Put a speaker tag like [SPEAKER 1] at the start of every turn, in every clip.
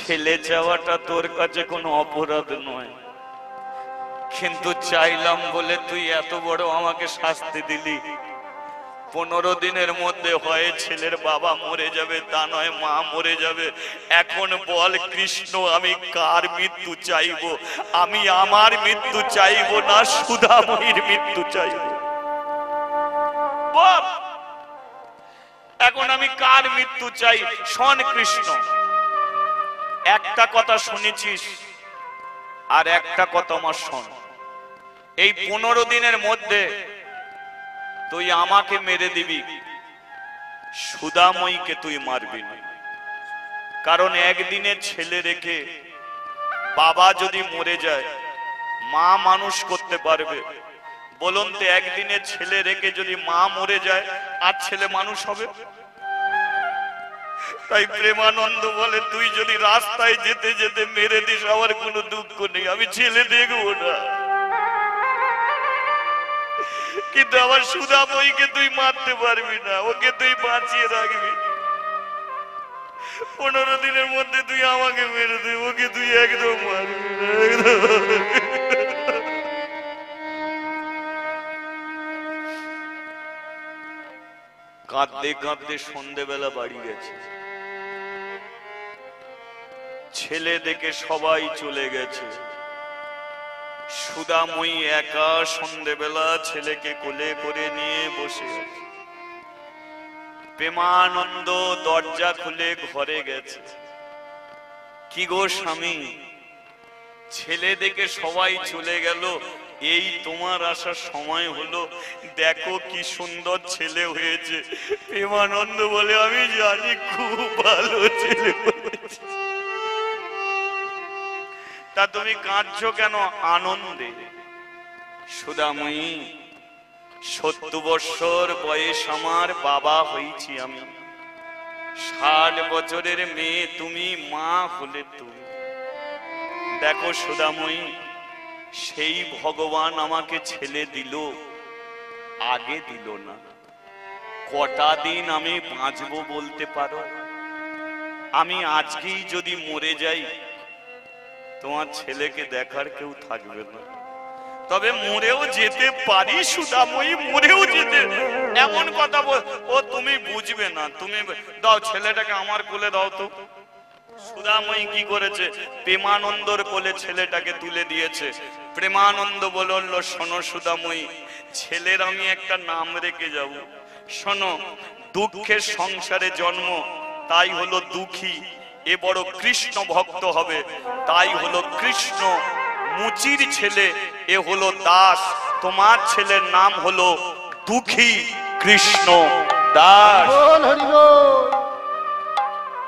[SPEAKER 1] ছেলে চাওয়াটা তোর কাছে কোনো অপরাধ নয়, কিন্তু চাইলাম বলে তুই এত বড় আমাকে শাস্তি দিলি। 15 দিনের মধ্যে হয় ছেলের বাবা মরে যাবে, তা নয় মা মরে যাবে। এখন বল কৃষ্ণ, আমি কার মৃত্যু চাইব? আমি আমার মৃত্যু চাইব না সুধাময়ীর মৃত্যু চাইব? বল এখন আমি কার মৃত্যু চাই? শোন কৃষ্ণ, একটা কথা শুনেছিস আর একটা কথা আমার শোন। এই 15 দিনের মধ্যে তুই আমাকে মেরে দিবি, সুধাময়ীকে তুই মারবি না। কারণ একদিনের ছেলে রেখে বাবা যদি মরে যায়, মা মানুষ করতে পারবে? বলুন তো, একদিনের ছেলে রেখে যদি মা মরে যায় আর ছেলে মানুষ হবে? তাই প্রেমানন্দ বলে, তুই যদি রাস্তায় যেতে যেতে মেরে দিস আমার কোনো দুঃখ নেই, আমি ছেলে দেখবো না। কিন্তু আমার সুধাময়ীকে তুই মারতে পারবি না, ওকে তুই বাঁচিয়ে রাখবি। 15 দিনের মধ্যে তুই আমাকে মেরে দে, ওকে তুই একদম মারবি না, একদম। কাঁদতে কাঁদতে সন্ধ্যেবেলা বাড়ি গেছে। ছেলে দেখে সবাই চলে গেছে, সুধাময়ী একা সন্ধ্যেবেলা ছেলেকে কোলে করে নিয়ে বসে আছে। প্রেমানন্দ দরজা খুলে ঘরে গেছে। কি গো স্বামী, ছেলে দেখে সবাই চলে গেল, এই তোমার আসার সময় হলো, দেখো কি সুন্দর ছেলে হয়েছে। প্রেমানন্দ বলে, আমি জানি খুব ভালো ছেলে হয়েছে। তা তুমি কাঁদছো কেন? আনন্দে। সুধাময়ী, 70 বছর বয়স আমার, বাবা হয়েছি আমি। 60 বছরের মেয়ে তুমি, মা হলে তুমি। দেখো সুধাময়ী, সেই ভগবান আমাকে ছেলে দিল, আগে দিল না। কটা দিন আমি বাঁচবো বলতে পারো? আমি আজকেই যদি মরে যাই, তোমার ছেলেকে দেখার কেউ থাকবে না। তবে মরেও যেতে পারি সুধাময়ী, মরেও যেতে। এমন কথা বল, ও তুমি বুঝবে না। তুমি দাও ছেলেটাকে আমার কোলে দাও তো। সুধাময়ী কি করেছে? প্রেমানন্দর কোলে ছেলেটাকে তুলে দিয়েছে। প্রেমানন্দ বলল, শোনো সুধাময়ী, ছেলের আমি একটা নাম রেখে যাব। শোনো, দুঃখের সংসারে জন্ম, তাই হলো দুঃখী। এ বড় কৃষ্ণ ভক্ত হবে, তাই হলো কৃষ্ণ। মুচির ছেলে, এ হলো দাস। তোমার ছেলের নাম হলো দুঃখী কৃষ্ণ দাস।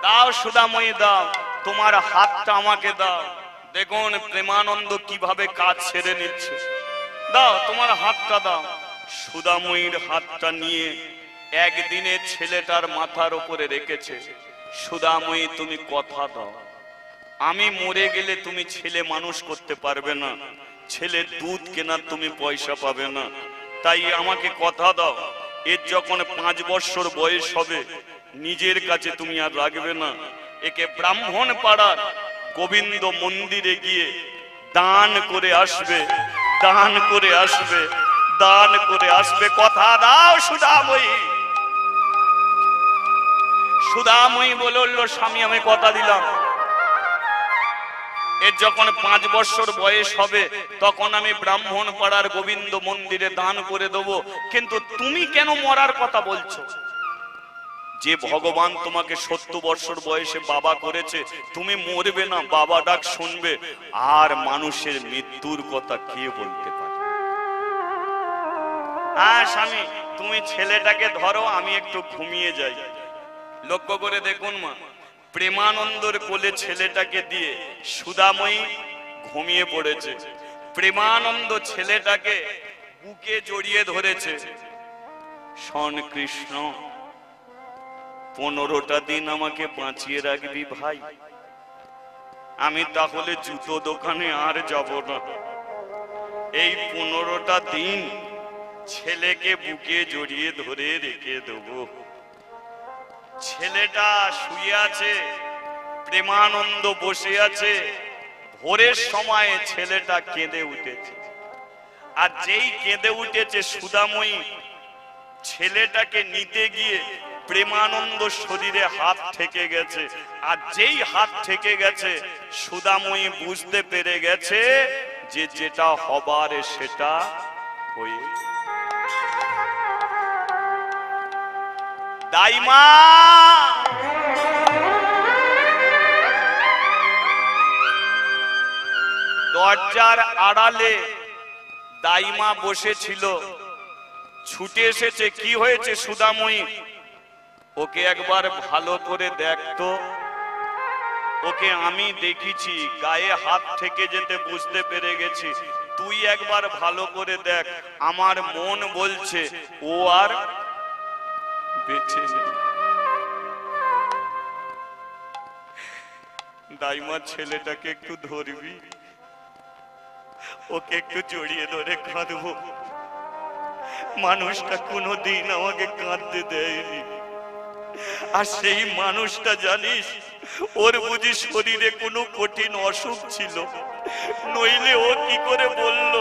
[SPEAKER 1] দাও সুধাময়ী, দাও তোমার হাতটা আমাকে দাও। দেখুন প্রেমানন্দ কিভাবে কাজ ছেড়ে নিচ্ছে। দাও তোমার হাতটা দাও। সুধাময়ীর হাতটা নিয়ে একদিনে ছেলেটার মাথার উপরে রেখেছে। সুধাময়ী, তুমি কথা দাও, আমি মরে গেলে তুমি ছেলে মানুষ করতে পারবে না, ছেলের দুধ কেনার তুমি পয়সা পাবে না। তাই আমাকে কথা দাও, এর যখন 5 বছর বয়স হবে, নিজের কাছে তুমি আর রাখবে না। একে ব্রাহ্মণ পাড়ার গোবিন্দ মন্দিরে গিয়ে দান করে আসবে, দান করে আসবে, দান করে আসবে। কথা দাও সুধাময়ী। সুধাময়ী বলল, স্বামী আমি কথা দিলাম, এর যখন 5 বছর বয়স হবে তখন আমি ব্রাহ্মণ পাড়ার গোবিন্দ মন্দিরে দান করে দেব। কিন্তু তুমি কেন মরার কথা বলছো? যে ভগবান তোমাকে 70 বছর বয়সে বাবা করেছে, তুমি মরবে না, বাবা ডাক শুনবে। আর মানুষের মৃত্যুর কথা কে বলতে পারে? হ্যাঁ স্বামী, তুমি ছেলেটাকে ধরো, আমি একটু ঘুমিয়ে যাই। লক্ষ্য করে দেখুন মা, প্রেমানন্দর কোলে ছেলেটাকে দিয়ে সুধাময়ী ঘুমিয়ে পড়েছে। প্রেমানন্দ ছেলেটাকে বুকে জড়িয়ে ধরেছে। শোন কৃষ্ণ, 15টা দিন আমাকে বাঁচিয়ে রাখবি ভাই, আমি তাহলে জুতো দোকানে আর যাব না। এই 15টা দিন ছেলেকে বুকে জড়িয়ে ধরে রেখে দেব। ছেলেটা শুয়ে আছে, প্রেমানন্দ বসে আছে। ভোরের সময় ছেলেটা কেঁদে উঠেছে, আর যেই কেঁদে উঠেছে সুধাময়ী ছেলেটাকে নিতে গিয়ে প্রেমানন্দ শরীরে হাত ঠেকে গেছে। আর যেই হাত ঠেকে গেছে সুধাময়ী বুঝতে পেরে গেছে যে যেটা হবার সেটা হয়ে। দাইমা দরজার আড়ালে দাইমা বসেছিল, ছুটে এসেছে। কি হয়েছে সুধাময়ী? ওকে একবার ভালো করে দেখতো। ওকে আমি দেখেছি, গায়ে হাত থেকে যেতে বুঝতে পেরে গেছি। তুই একবার ভালো করে দেখ। আমার মন বলছে ও আর বেঁচে নেই। দাইমা ছেলেটাকে একটু ধরবি, ওকে একটু জড়িয়ে ধরে কাঁদবো। মানুষটা কোনোদিন আমাকে কাঁদতে দেয়নি, আর সেই মানুষটা জানিস ওর বুঝি শরীরে কোনো কঠিন অসুখ ছিল, নইলে ও কি করে বলল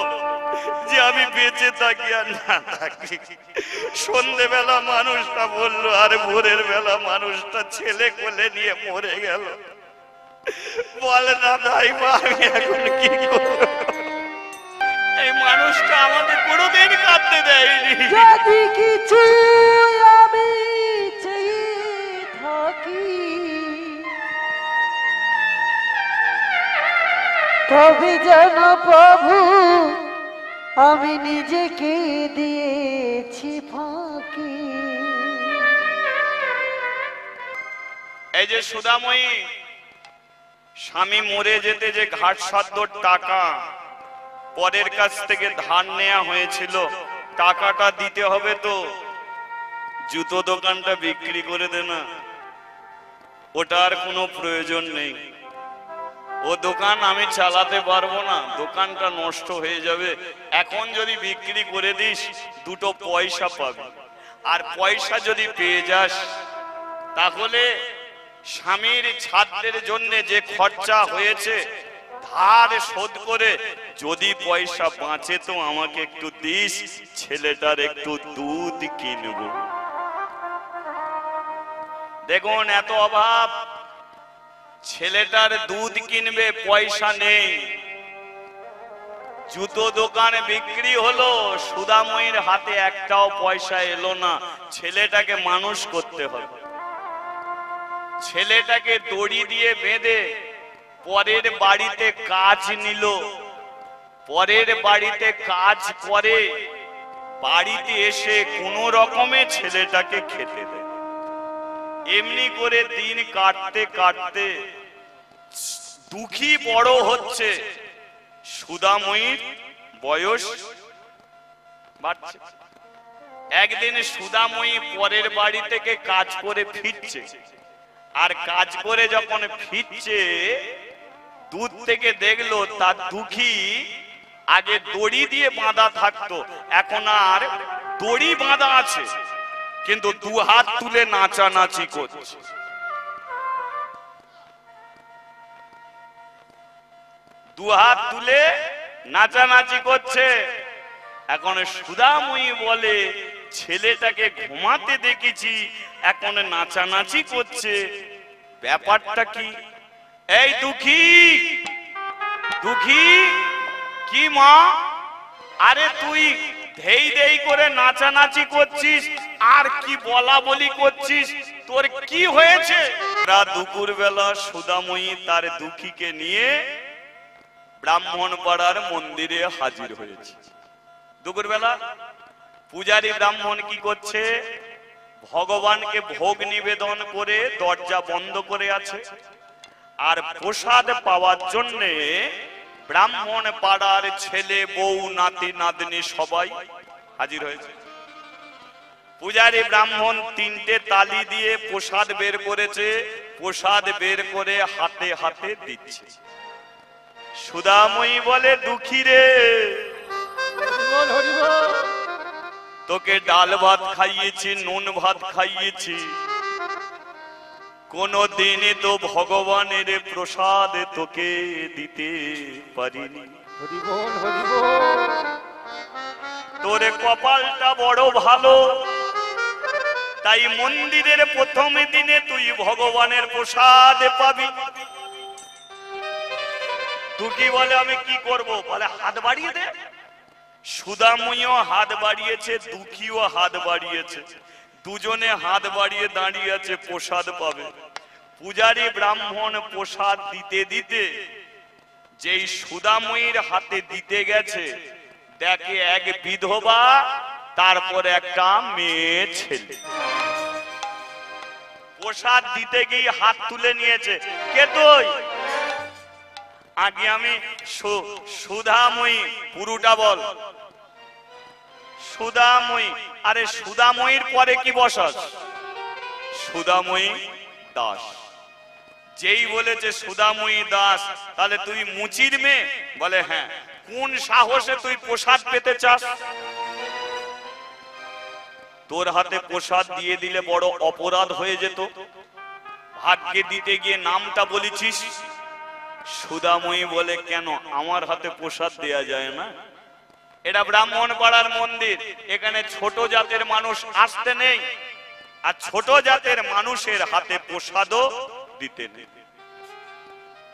[SPEAKER 1] যে আমি বেঁচে থাকি আর না থাকি? সন্ধেবেলা মানুষটা বলল, আর ভোরের বেলা মানুষটা ছেলে কোলে নিয়ে মরে গেল। বল না দাইমা, আমি এখন কি করব? এই মানুষটা আমাকে কোনোদিন কাঁদতে দেয়নি।
[SPEAKER 2] যদি কিছু আমি চেয়ে থাকি তবে যেন প্রভু আমি নিজেকে দিয়েছি ফাঁকি।
[SPEAKER 1] এই যে সুধাময়ী, স্বামী মরে যেতে যে ঘাট সাধ্যর টাকা পরের কাছ থেকে ধার নেওয়া হয়েছিল, টাকাটা দিতে হবে তো। জুতো দোকানটা বিক্রি করে দে না, ওটার কোনো প্রয়োজন নেই। ও দোকান আমি চালাতে পারবো না, দোকানটা নষ্ট হয়ে যাবে। এখন যদি বিক্রি করে দিস দুটো পয়সা পাবি, আর পয়সা যদি পেয়ে যাস তাহলে স্বামীর ছাত্রের জন্য যে খরচা হয়েছে ধার শোধ করে যদি পয়সা বাঁচে তো আমাকে একটু দিস, ছেলেটার একটু দুধ কিনবো। দেখুন এত অভাব, ছেলেটার দুধ কিনবে পয়সা নেই। জুতো দোকান বিক্রি হলো, সুধাময়ীর হাতে একটাও পয়সা এলো না। ছেলেটাকে মানুষ করতে হবে। ছেলেটাকে দড়ি দিয়ে বেঁধে পরের বাড়িতে কাজ নিল। পরের বাড়িতে কাজ করে বাড়িতে এসে কোনো রকমে ছেলেটাকে খেতে দেয়। এমনি করে দিন কাটতে কাটতে দুঃখী বড় হচ্ছে, সুধাময়ীর বয়স বাড়ছে। একদিন সুধাময়ী পরের বাড়ি থেকে কাজ করে ফিরছে, আর কাজ করে যখন ফিরছে দূর থেকে দেখলো তার দুঃখী আগে দড়ি দিয়ে বাঁধা থাকতো, এখন আর দড়ি বাঁধা আছে কিন্তু দু হাত তুলে নাচানাচি করছে। দু হাত তুলে নাচানাচি করছে। এখন সুধাময়ী বলে, ছেলেটাকে ঘুমাতে দেখেছি এখন নাচানাচি করছে, ব্যাপারটা কি? এই দুঃখী, দুঃখী কি মা? আরে তুই ধেই ধেই করে নাচানাচি করছিস আর কি বলা বলি করছিস, তোর কি হয়েছে? রাত দুপুর বেলা সুধাময়ী তার দুঃখীকে নিয়ে ব্রাহ্মণ পাড়ার মন্দিরে হাজির হয়েছে। দুপুর বেলা পূজারী ব্রাহ্মণ কি করছে? ভগবানকে ভোগ নিবেদন করে দরজা বন্ধ করে আছে, আর প্রসাদ পাওয়ার জন্য ব্রাহ্মণ পাড়ার ছেলে বউ নাতি নাতনি সবাই হাজির হয়েছে। পূজারী ব্রাহ্মণ তিনটে তালি দিয়ে প্রসাদ বের করেছে, প্রসাদ বের করে হাতে হাতে দিচ্ছে। সুধাময়ী বলে, দুঃখী রে, তোকে ডাল ভাত খাইয়েছি, নুন ভাত খাইয়েছি, কোনো দিন তো ভগবানের প্রসাদ তোকে দিতে পারিনি।
[SPEAKER 2] হরি বল হরি বল।
[SPEAKER 1] তোর কপালটা বড় ভালো, তাই মন্দিরের প্রথম দিনে তুই ভগবানের প্রসাদ পাবি। তুই কি বলে আমি কি করব? বলে হাত বাড়িয়ে দে। সুদামুইও হাত বাড়িয়েছে, দুঃখীও হাত বাড়িয়েছে, দুজনে হাত বাড়িয়ে দাঁড়িয়ে আছে, প্রসাদ পাবে। পূজারী ব্রাহ্মণ প্রসাদ দিতে দিতে যেই সুদাময়ীর হাতে দিতে গেছে, দেখে এক বিধবা, তারপর একটা মেয়ে ছেলে। প্রসাদ দিতে গিয়ে হাত তুলে নিয়েছে। কে তুই? আগে আমি সুধাময়ী। পুরুটা বল। সুধাময়ী। আরে সুধাময়ীর পরে কি বসাস? সুধাময়ী দাস। যেই বলেছে সুধাময়ী দাস, তাহলে তুই মুচির মেয়ে? বলে হ্যাঁ। কোন সাহসে তুই প্রসাদ পেতে চাস? তোর হাতে প্রসাদ দিয়ে দিলে বড় অপরাধ হয়ে যেত। ভাগ্যে দিতে গিয়ে নামটা বলেছিস। সুধাময়ী বলে কেন, আমার হাতে প্রসাদ দেয়া যায় না? এটা ব্রাহ্মণ পাড়ার মন্দির, এখানে ছোট জাতের মানুষ আসতে নেই, আর ছোট জাতের মানুষের হাতে প্রসাদও দিতে নেই।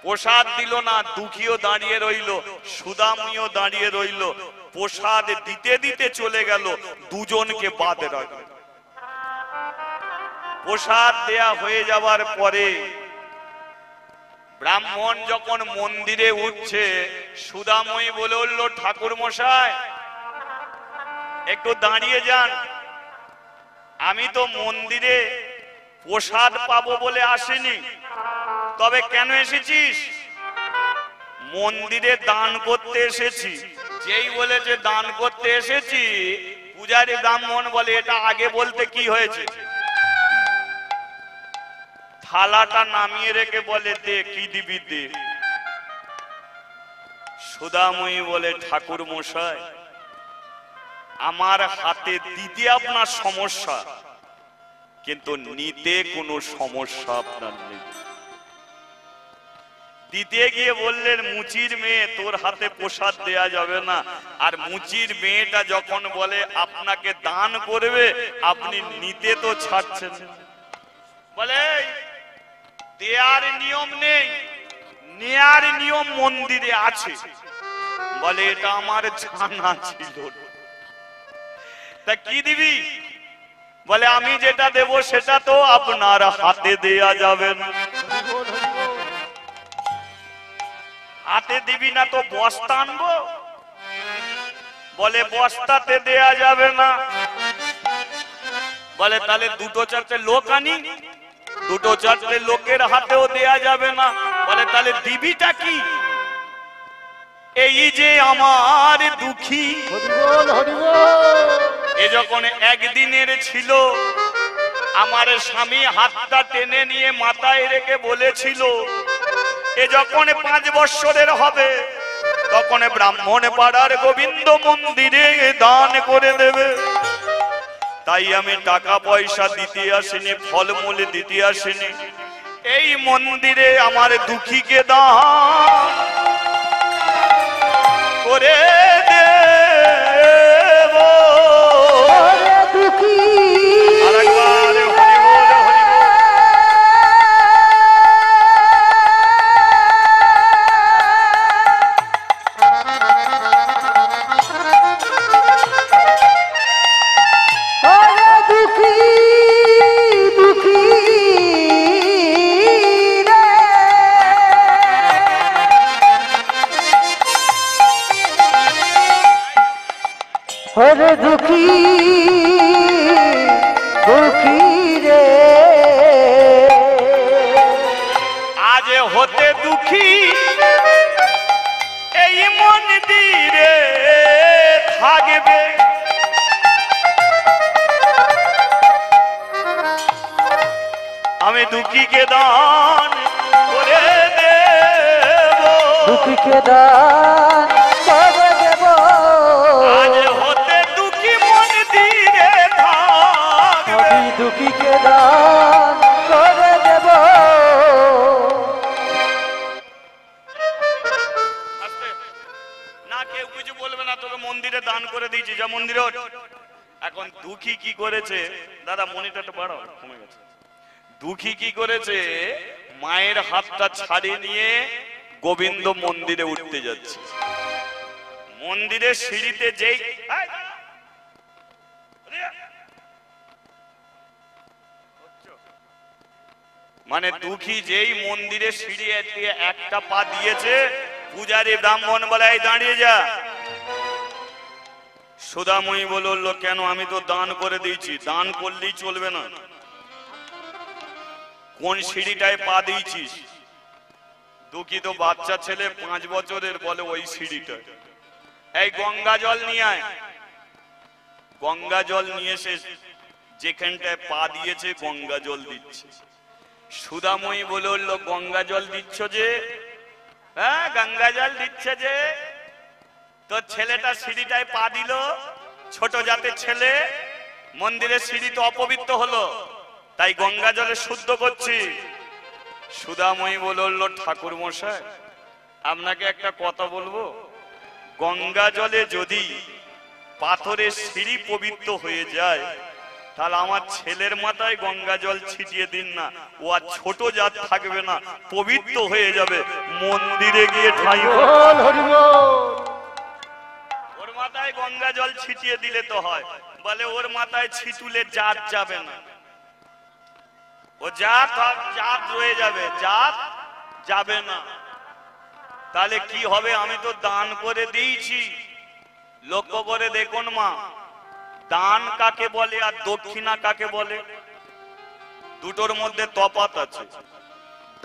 [SPEAKER 1] প্রসাদ দিল না, দুঃখীও দাঁড়িয়ে রইল, সুদাময়ীও দাঁড়িয়ে রইল। প্রসাদ দিতে দিতে চলে গেল, দুজনকে বাদ রাখল। প্রসাদ দেয়া হয়ে যাওয়ার পরে ব্রাহ্মণ যখন মন্দিরে উঠছে, সুদাময়ী বলে উঠল, ঠাকুর মশাই একটু দাঁড়িয়ে যান, আমি তো মন্দিরে প্রসাদ পাবো বলে আসিনি। তবে কেন এসেছিস? মন্দিরে দান করতে এসেছি। যেই বলেছে দান করতে এসেছি, পূজারী ব্রাহ্মণ বলে এটা আগে বলতে কি হয়েছে? থালাটা নামিয়ে রেখে বলে দে, কি দিবি দে। সুদাময়ী বলে ঠাকুর মশাই, আমার হাতে দিতে আপনার সমস্যা, কিন্তু নিতে কোনো সমস্যা আপনার নেই। দিতে গিয়ে বললেন মুচির মেয়ে, তোর হাতে প্রসাদ দেয়া যাবে না। আর মুচির মেয়েটা যখন বলে আপনাকে দান করবে, আপনি নিতে তো ছাড়ছেন। বলে দেয়ার নিয়ম নেই, নেয়ার নিয়ম মন্দিরে আছে। বলে এটা আমার জানা ছিল না। তা কি দিবি? বলে আমি যেটা দেব সেটা তো আপনার হাতে দেয়া যাবে না। হাতে দিবি না তো বস্তা আনবো? বলে বস্তাতে দেয়া যাবে না। বলে তাহলে দুটো চারটে লোক আনি? দুটো চারটে লোকের হাতেও দেয়া যাবে না। বলে তাহলে দিবিটা কি? এই যে আমার দুঃখী, এ যখন একদিনের ছিল, আমার স্বামী হাতটা টেনে নিয়ে মাথায় রেখে বলেছিল এ যখন 5 বৎসরের হবে, তখন ব্রাহ্মণ পাড়ার গোবিন্দ মন্দিরে দান করে দেবে। তাই আমি টাকা পয়সা দিতে আসিনি, ফলমূল দিতে আসিনি, এই মন্দিরে আমার দুঃখীকে দান করে দেব। আরেকবার হরি বল, হরি বল।
[SPEAKER 2] হরে দুঃখী দুঃখী রে,
[SPEAKER 1] আজ হতে দুঃখী এই মন্দিরে থাকবে। আমি দুঃখীকে দান করে দেব,
[SPEAKER 2] দুঃখীকে দান করে দেব।
[SPEAKER 1] আজ হতে দুঃখী মন্দিরে থাকবে,
[SPEAKER 2] আমি দুঃখীকে দান করে দেব।
[SPEAKER 1] মন্দিরে দান করে দিয়েছি, যা মন্দিরে। এখন দুঃখী কি করেছে, দাদা মনিটরটা বাড়াও, কমে গেছে। দুঃখী কি করেছে, মায়ের হাতটা ছাড়িয়ে নিয়ে গোবিন্দ মন্দিরে উঠতে যাচ্ছে। মন্দিরের সিঁড়িতে যেই মানে দুঃখী যেই মন্দিরে সিঁড়ি দিয়ে একটা পা দিয়েছে, পূজারী ব্রাহ্মণ বলে এই দাঁড়িয়ে যা। সুদাময়ী বলল কেন, আমি তো দান করে দিয়েছি। দান করলেই চলবে না, কোন সিঁড়িটায় পা দিয়েছিস? দুঃখী তো বাচ্চা ছেলে 5 বছরের, বলে ওই সিঁড়িটা। এই গঙ্গা জল নিয়ে আয়। গঙ্গা জল নিয়ে এসে যেখানটায় পা দিয়েছে গঙ্গা জল দিচ্ছে। সুদাময়ী বলল গঙ্গা জল দিচ্ছ যে? হ্যাঁ গঙ্গা জল দিচ্ছে যে। তো ছেলেটা সিঁড়িটায় পা দিল, ছোট জাতের ছেলে, মন্দিরের সিঁড়ি তো অপবিত্র হলো, তাই গঙ্গা জলে শুদ্ধ করছি। সুদাময়ী বলল ঠাকুর মশাই, আপনাকে একটা কথা বলবো, গঙ্গা জলে যদি পাথরের সিঁড়ি পবিত্র হয়ে যায়, তাহলে আমার ছেলের মাথায় গঙ্গা জল ছিটিয়ে দিন না, ও আর ছোট জাত থাকবে না, পবিত্র হয়ে যাবে, মন্দিরে গিয়ে ঠাই। ওর মাথায় গঙ্গা জল ছিটিয়ে দিলে তো হয়, বলে ওর মাথায় ছিটুলে জাত যাবে না, ও জাত জাত রয়ে যাবে, জাত যাবে না। তাহলে কি হবে? আমি তো দান করে দিয়েছি। লক্ষ্য করে দেখুন মা, দান কাকে বলে আর দক্ষিণা কাকে বলে, দুটোর মধ্যে তফাৎ আছে।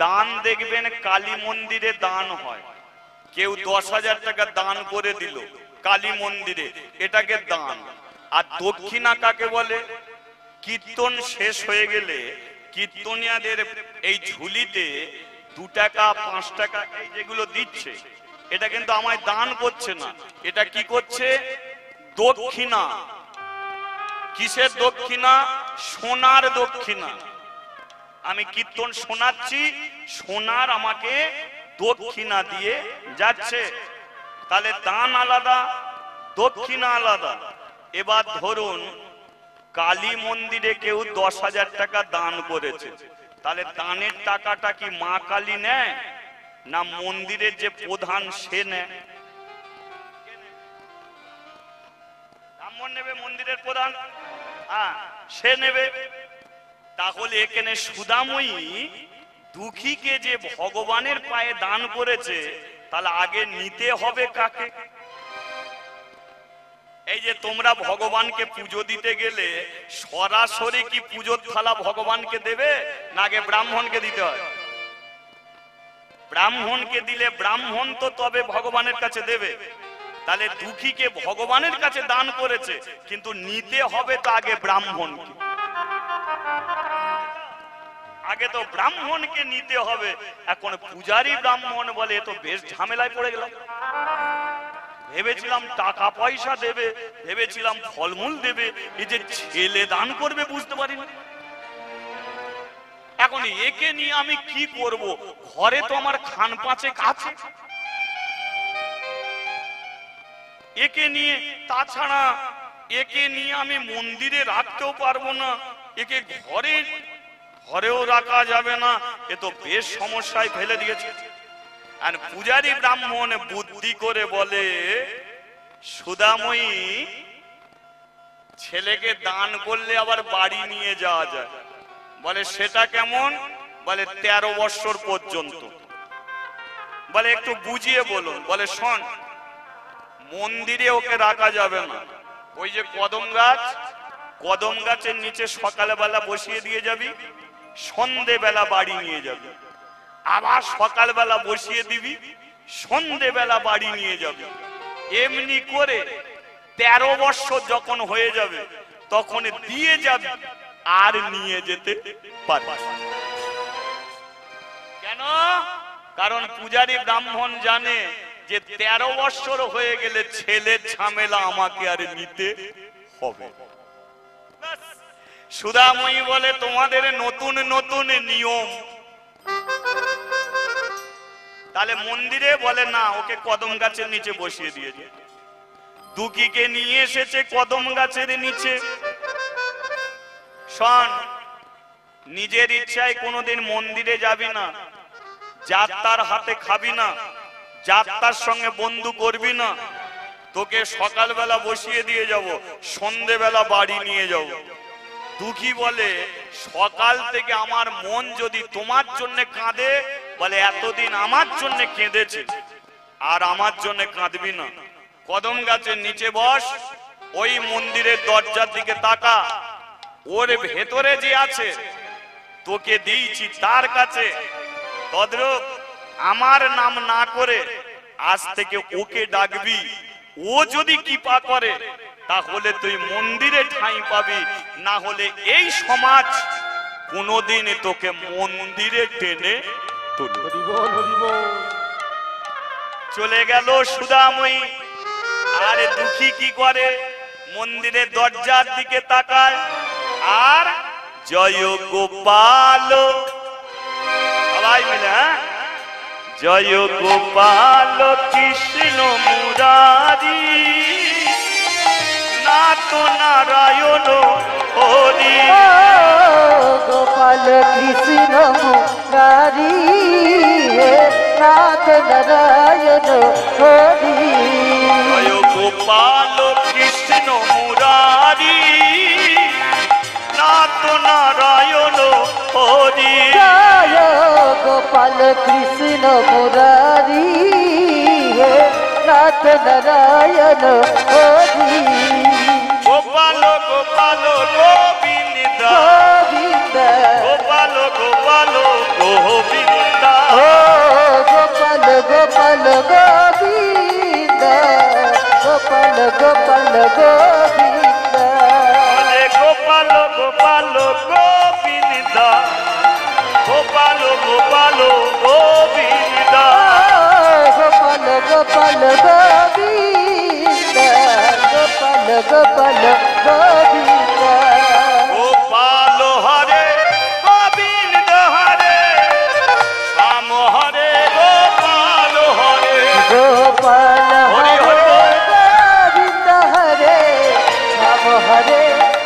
[SPEAKER 1] দান দেখবেন কালী মন্দিরে দান হয়, কেউ 10,000 টাকা দান করে দিল কালী মন্দিরে, এটাকে দান। আর দক্ষিণা কাকে বলে? কীর্তন শেষ হয়ে গেলে কীর্তনিয়াদের এই ঝুলিতে 2 টাকা 5 টাকা এই যেগুলো দিচ্ছে, এটা কিন্তু আমায় দান করছে না, এটা কি করছে? দক্ষিণা। কিসের দক্ষিণা? সোনার দক্ষিণা। আমি কীর্তন শোনাচ্ছি, সোনার আমাকে দক্ষিণা দিয়ে যাচ্ছে। তাহলে দান আলাদা, দক্ষিণা আলাদা। এবার ধরুন কালী মন্দিরে কেউ 10,000 টাকা দান করেছে, তাহলে দানের টাকাটা কি মা কালী নেয় না মন্দিরের যে প্রধান সে নেয়? ব্রাহ্মণ নেবে, মন্দিরের প্রধান, হ্যাঁ সে নেবে। তাহলে এখানে সুদাময়ী দুঃখীকে যে ভগবানের পায়ে দান করেছে, তাহলে আগে নিতে হবে কাকে? এই যে তোমরা ভগবানকে পুজো দিতে গেলে সরাসরি কি পুজোর থালা ভগবানকে দেবে না আগে ব্রাহ্মণকে দিতে হয়? ব্রাহ্মণকে দিলে ব্রাহ্মণ তো তবে ভগবানের কাছে দেবে। তাহলে দুঃখীকে ভগবানের কাছে দান করেছে, কিন্তু নিতে হবে তো আগে ব্রাহ্মণকে, আগে তো ব্রাহ্মণকে নিতে হবে। এখন পূজারী ব্রাহ্মণ বলে তো বেশ ঝামেলায় পড়ে গেলাম, ভেবেছিলাম টাকা পয়সা দেবে, ভেবেছিলাম ফলমূল দেবে, এই যে ছেলে দান করবে বুঝতে পারিনি। এখন একে নিয়ে আমি কি করব? ঘরে তো আমার খান পাঁচেক আছে, একে নিয়ে, তাছাড়া একে নিয়ে আমি মন্দিরে রাখতেও পারবো না, একে ঘরেও রাখা যাবে না, এ তো বেশ সমস্যায় ফেলে দিয়েছে। আর পূজারী ব্রাহ্মণ বুদ্ধি করে বলে সুদাময়ী, ছেলেকে দান করলে আবার বাড়ি নিয়ে যাওয়া যায়। বলে সেটা কেমন? বলে 13 বছর পর্যন্ত। বলে একটু বুঝিয়ে বলুন। বলে শোন, মন্দিরে ওকে রাখা যাবে না, ওই যে কদম গাছ, কদম গাছের নিচে সকালবেলা বসিয়ে দিয়ে যাবি, সন্ধেবেলা বাড়ি নিয়ে যাবি, আবার সকালবেলা বসিয়ে দিবি, সন্ধেবেলা বাড়ি নিয়ে যাবি। এমনি করে 13 বছর যখন হয়ে যাবে তখন দিয়ে যাবি, আর নিয়ে যেতে পারবি। কেন? কারণ পূজারী ব্রাহ্মণ জানে যে 13 বছর হয়ে গেলে ছেলের ঝামেলা আমাকে আর নিতে হবে। সুদাময়ী বলে তোমাদের নতুন নতুন নিয়ম। তাহলে মন্দিরে বলে না, ওকে কদম গাছের নিচে বসিয়ে দিয়েছে। দুঃখীকে নিয়ে এসেছে কদম গাছের নিচে। শোন, নিজের ইচ্ছায় কোনোদিন মন্দিরে যাবি না, যাত্রার হাতে খাবি না, যাত্রার সঙ্গে বন্ধু করবি না। তোকে সকালবেলা বসিয়ে দিয়ে যাব, সন্ধেবেলা বাড়ি নিয়ে যাব। দুঃখী বলে, সকাল থেকে আমার মন যদি তোমার জন্য কাঁদে, বলে এতদিন আমার জন্য কেঁদেছে, আর আমার জন্য কাঁদবি না। কদম গাছের নিচে বস, ওই মন্দিরের দরজার দিকে তাকা, ওর ভেতরে যে আছে তোকে দিয়েছি তার কাছে, তদ্রূপ আমার নাম না করে আজ থেকে ওকে ডাকবি। ও যদি কৃপা করে তাহলে তুই মন্দিরে ঠাঁই পাবি, না হলে এই সমাজ কোনোদিন তোকে মন্দিরে টেনে তুলবে। চলে গেল সুধাময়ী। আর দুঃখী কি করে? মন্দিরের দরজার দিকে তাকায় আর জয় গোপাল, সবাই মিলে, হ্যাঁ, জয় গোপাল কৃষ্ণ মুরারি নাথ নারায়ণ হরি।
[SPEAKER 2] গোপাল কৃষ্ণ মুরারি নাথ নারায়ণ হরি।
[SPEAKER 1] জয় গোপাল কৃষ্ণ মুরারি নাথ নারায়ণ হরি।
[SPEAKER 2] জয় গোপাল কৃষ্ণ মুরারি নাথ নারায়ণ হরি।
[SPEAKER 1] গোপাল গোপাল গোবিন্দ
[SPEAKER 2] গোবিন্দ,
[SPEAKER 1] গোপাল গোপাল গোবিন্দ,
[SPEAKER 2] ও গোপাল গোপাল গোবিন্দ, গোপাল গোপাল গোবিন্দ।
[SPEAKER 1] হরে গোপাল গোপাল গোবিন্দ, গোপাল গোপাল গোবিন্দ,
[SPEAKER 2] গোপাল গোপাল গোবিন্দ, গোপাল গোপাল গোবিন্দ।
[SPEAKER 1] গোপাল হরে গোবিন্দ হরে শ্যাম হরে গোপাল হরে।
[SPEAKER 2] গোপাল হরে গোবিন্দ হরে শ্যাম হরে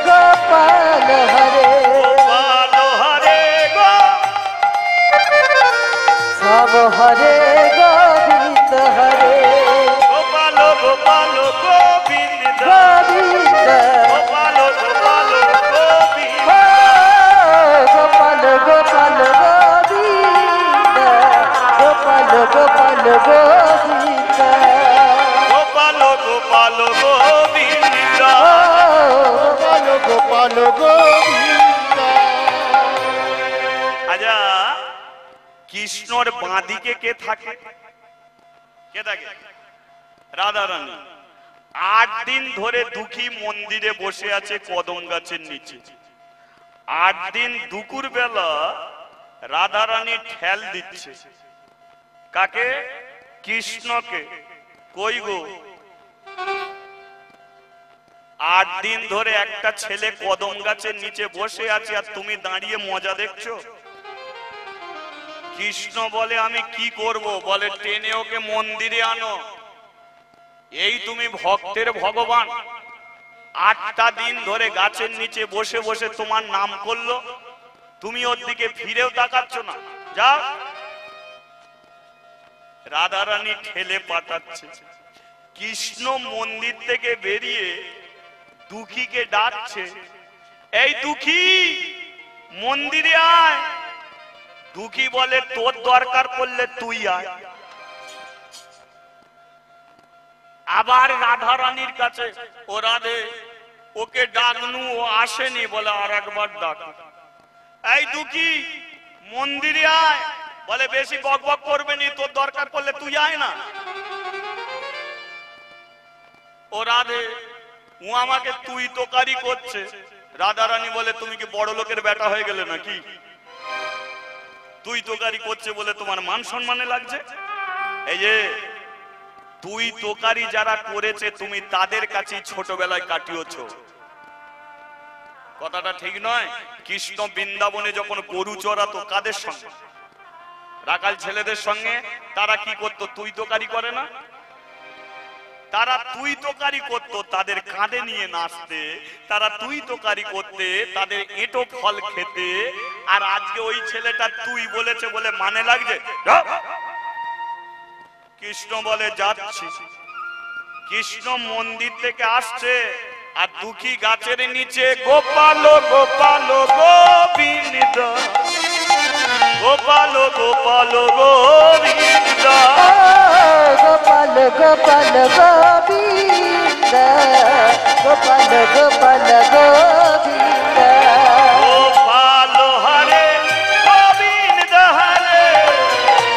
[SPEAKER 2] গোপাল হরে।
[SPEAKER 1] গোপাল হরে
[SPEAKER 2] শ্যাম হরে গোবিন্দ হরে।
[SPEAKER 1] গোপাল গোপাল গোবিন্দ,
[SPEAKER 2] গোবিন্দ,
[SPEAKER 1] গোপাল গোপাল গোবিন্দ,
[SPEAKER 2] গোপাল গোপাল গোবিন্দ, গোপাল গোপাল গোবিন্দ,
[SPEAKER 1] গোপাল গোপাল গোবিন্দ,
[SPEAKER 2] গোপাল গোপাল গোবিন্দ।
[SPEAKER 1] আচ্ছা, কৃষ্ণর বাঁদিকে কে থাকে? কে থাকে? রাধা রানী। 8 দিন ধরে দুঃখী মন্দিরে বসে আছে কদম গাছের নিচে। 8 দিন দুপুর বেলা রাধা রানী ঠেল দিচ্ছে। কাকে? কৃষ্ণকে। কই গো? 8 দিন ধরে একটা ছেলে কদম গাছের নিচে বসে আছে আর তুমি দাঁড়িয়ে মজা দেখছো? কৃষ্ণ বলে, আমি কি করব? বলে, টেনে ওকে মন্দিরে আনো। এই তুমি ভক্তের ভগবান, 8টা দিন ধরে গাছের নিচে বসে বসে তোমার নাম করলো, তুমি ওর দিকে ফিরেও তাকাচ্ছ না। যাও। রাধা রানী ঠেলে পাঠাচ্ছে। কৃষ্ণ মন্দির থেকে বেরিয়ে দুঃখীকে ডাকছে, এই দুঃখী, মন্দিরে আয়। দুঃখী বলে, তোর দরকার পড়লে তুই আয়। আবার রাধা রানীর কাছে, ও রাধে, ওকে ডাকনু, ও আসেনি। বলে, আর একবার ডাক। এই দুঃখী, মন্দিরে আয়। বলে, বেশি বক বক করবে নি, তোর দরকার পড়লে তুই আয় না। ও রাধে, ও আমাকে তুই তোকারি করছে। রাধা রানী বলে, তুমি কি বড় লোকের বেটা হয়ে গেলে নাকি? তুই তোকারি করছে বলে তোমার মান সম্মানে লাগছে? এই যে তুই তোকারি যারা করেছে তুমি তাদের কাছে ছোটবেলায় কাটিয়েছো। কথাটা ঠিক নয়? কৃষ্ণ বৃন্দাবনে যখন গরু চড়াতো কাদের সঙ্গে? রাখাল ছেলেদের সঙ্গে। তারা কি করতো? তুই তোকারি করে না? তারা তুই তোকারি করতো তাদের কাঁধে নিয়ে নাচতে, তারা তুই তোকারি করতে তাদের এঁটো ফল খেতে, আর আজকে ওই ছেলেটা তুই বলেছে বলে মানে লাগছে। কৃষ্ণ বলে যাচ্ছি। কৃষ্ণ মন্দির থেকে আসছে আর দুঃখী গাছের নিচে গোপাল গোপাল গোবিন্দ, গোপাল গোপাল গোবিন্দ,
[SPEAKER 2] গোপাল গোপাল গোবিন্দ, গোপাল গোপাল গোবিন্দ,
[SPEAKER 1] গোপাল হরে গোবিন্দ হরে,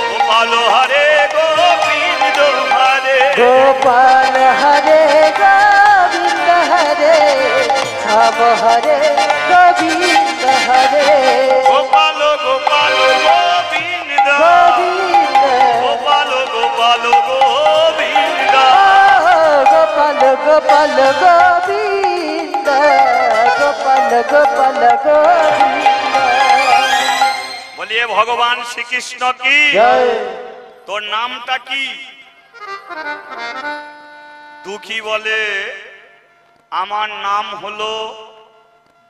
[SPEAKER 1] গোপাল হরে গোবিন্দ হরে,
[SPEAKER 2] গোপাল হরে গোবিন্দ হরে, সব হরে গোবিন্দ হরে,
[SPEAKER 1] গোপাল গোপাল গোবিন্দ,
[SPEAKER 2] গোবিন্দ,
[SPEAKER 1] গোপাল গোপাল গোবিন্দ,
[SPEAKER 2] গোপাল গোপাল গোবিন্দ, গোপাল গোপাল গোবিন্দ।
[SPEAKER 1] বলিয়ে ভগবান শ্রীকৃষ্ণ কি।
[SPEAKER 2] জয়।
[SPEAKER 1] তোর নামটা কি? দুঃখী বলে আমার নাম হলো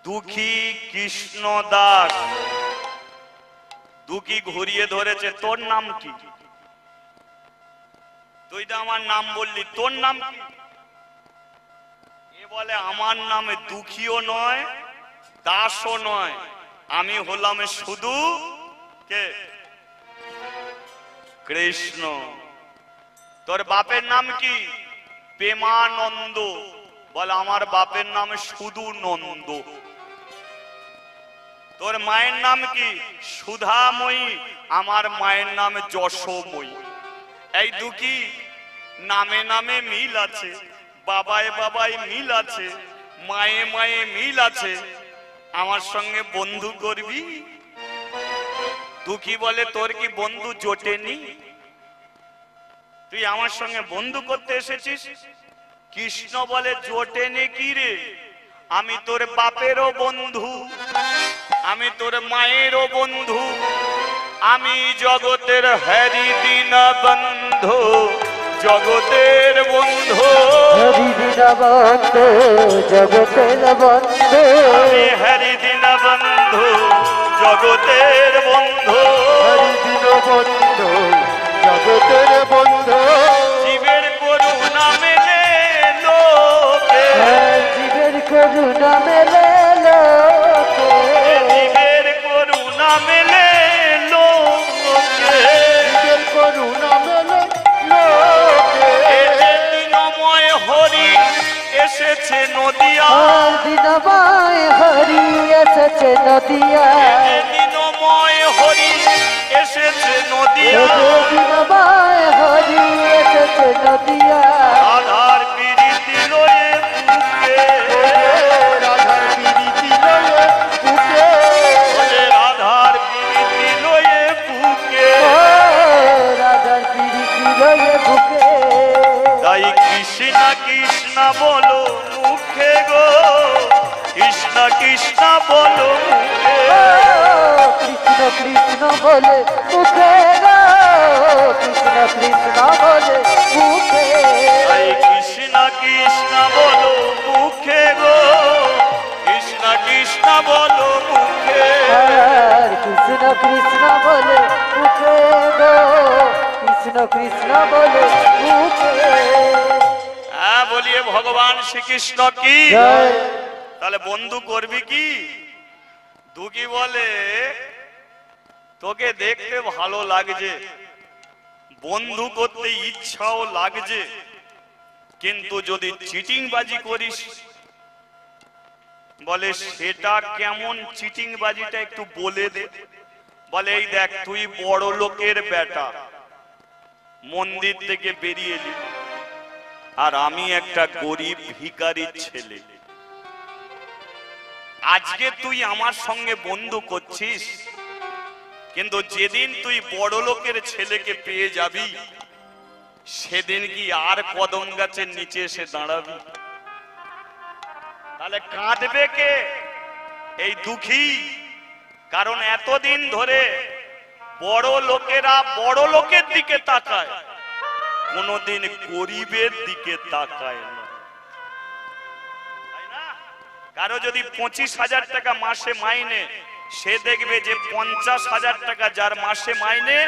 [SPEAKER 1] দুঃখী কৃষ্ণ দাস। দুঃখী ঘুরিয়ে ধরেছে, তোর নাম কি? তুই তো আমার নাম বললি, তোর নাম কি? এ বলে আমার নামে দুঃখীও নয় দাসও নয়, আমি হলাম শুধু কে? কৃষ্ণ। তোর বাপের নাম কি? প্রেমানন্দ। বলে আমার বাপের নাম শুধু নন্দ। তোর মায়ের নাম কি? সুধাময়ী। আমার মায়ের নাম যশোময়ী। এই দুঃখী নামে নামে মিল আছে, বাবায় বাবায় মিল আছে, মায়ে মায়ে মিল আছে, আমার সঙ্গে বন্ধু করবি? দুঃখী বলে তোর কি বন্ধু জোটেনি? তুই আমার সঙ্গে বন্ধু করতে এসেছিস? কৃষ্ণ বলে জোটেনি কি রে, আমি তোর বাপেরও বন্ধু, আমি তোর মায়েরও বন্ধু, আমি জগতের হরি দীন বন্ধু, জগতের বন্ধু,
[SPEAKER 2] হরি দীন বন্ধু, জগতের বন্ধু,
[SPEAKER 1] আমি হরি দীন বন্ধু, জগতের বন্ধু,
[SPEAKER 2] হরি দীন বন্ধু, জগতের বন্ধু,
[SPEAKER 1] জীবের করুণা মেলে লোকে,
[SPEAKER 2] জীবের করুণা মেলে লোকে,
[SPEAKER 1] জীবের করুণা মেলে লোকে,
[SPEAKER 2] জীবের করুণা মেলে লোকে,
[SPEAKER 1] দিনময় হরি এসেছে নদিয়া,
[SPEAKER 2] দিনময় হরি এসেছে নদিয়া,
[SPEAKER 1] দিনময় হরি এসেছে নদিয়া,
[SPEAKER 2] দিনময় হরি এসেছে নদিয়া,
[SPEAKER 1] রাধার প্রীতি লয়ে বুকে,
[SPEAKER 2] রাধার প্রীতি লয়ে বুকে,
[SPEAKER 1] ওরে রাধার প্রীতি লয়ে বুকে,
[SPEAKER 2] রাধার প্রীতি লয়ে বুকে,
[SPEAKER 1] তাই কৃষ্ণ কৃষ্ণ বলো মুখে গো, কৃষ্ণ কৃষ্ণ বলো মুখে,
[SPEAKER 2] কৃষ্ণ কৃষ্ণ বলে মুখে গো, কৃষ্ণ কৃষ্ণ বলে মুখে,
[SPEAKER 1] তাই কৃষ্ণ কৃষ্ণ বলো মুখে গো, কৃষ্ণ কৃষ্ণ বলো মুখে,
[SPEAKER 2] কৃষ্ণ কৃষ্ণ বলে মুখে গো, কৃষ্ণ কৃষ্ণ বলে মুখে।
[SPEAKER 1] হ্যাঁ বলিয়ে ভগবান শ্রীকৃষ্ণ কি।
[SPEAKER 2] জয়।
[SPEAKER 1] তাহলে বন্ধু করবি কি? দুঃখী বলে তোকে দেখতে ভালো লাগছে, বন্ধু করতে ইচ্ছাও লাগছে, কিন্তু যদি চিটিংবাজি করিস, বলে সেটা কেমন চিটিংবাজিটা একটু বলে দে। বলে এই দেখ তুই বড় লোকের বেটা, মন্দির থেকে বেরিয়ে এলি, আর আমি একটা গরিব ভিখারির ছেলে, আজকে তুই আমার সঙ্গে বন্ধু করছিস, কিন্তু যেদিন তুই বড় লোকের ছেলেকে পেয়ে যাবি, সেদিন কি আর কদম গাছের নিচে এসে দাঁড়াবি? তাহলে কাঁদবে কে? এই দুঃখী। কারণ এতদিন ধরে বড় লোকেরা বড় লোকের দিকে তাকায়, কোনোদিন গরিবের দিকে তাকায় না। কারো যদি 25,000 টাকা মাসে মাইনে, সে দেখবে যে 50,000 টাকা যার মাসে মাইনে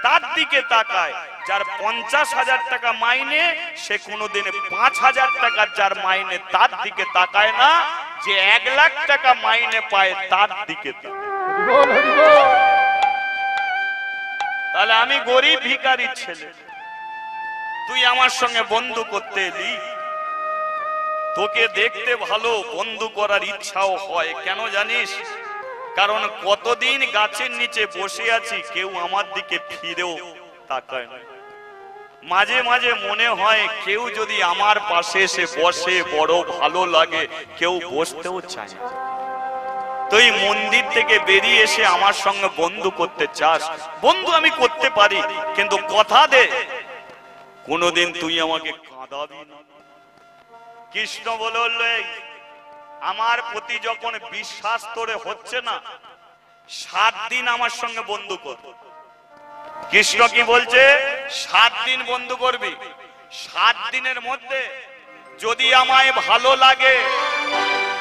[SPEAKER 1] তার দিকে তাকায়। যার 50,000 টাকা মাইনে, সে কোনোদিন 5,000 টাকা যার মাইনে তার দিকে তাকায় না। যে 1 লাখ টাকা মাইনে পায় তার দিকে তাকায়। তাহলে আমি গরিব ভিখারির ছেলে, তুই আমার সঙ্গে বন্ধু করতে এলি, তোকে দেখতে ভালো, বন্ধু করার ইচ্ছাও হয়। কেন জানিস? কারণ কতদিন গাছের নিচে বসে আছি, কেউ আমার দিকে ফিরেও তাকায় না। মাঝে মাঝে মনে হয় কেউ যদি আমার পাশে এসে বসে বড় ভালো লাগে, কেউ বসতেও চায় না। তুই মন্দির থেকে বেরিয়ে এসে আমার সঙ্গে বন্ধু করতে চাস, বন্ধু আমি করতে পারি, কিন্তু কথা দে কোনোদিন তুই আমাকে কাঁদাবি না। কৃষ্ণ বলল, আমার প্রতি যখন বিশ্বাস তোরে হচ্ছে না, 7 দিন আমার সঙ্গে বন্ধু কর। কৃষ্ণ কি বলছে? 7 দিন বন্ধু করবি। 7 দিনের মধ্যে যদি আমায় ভালো লাগে,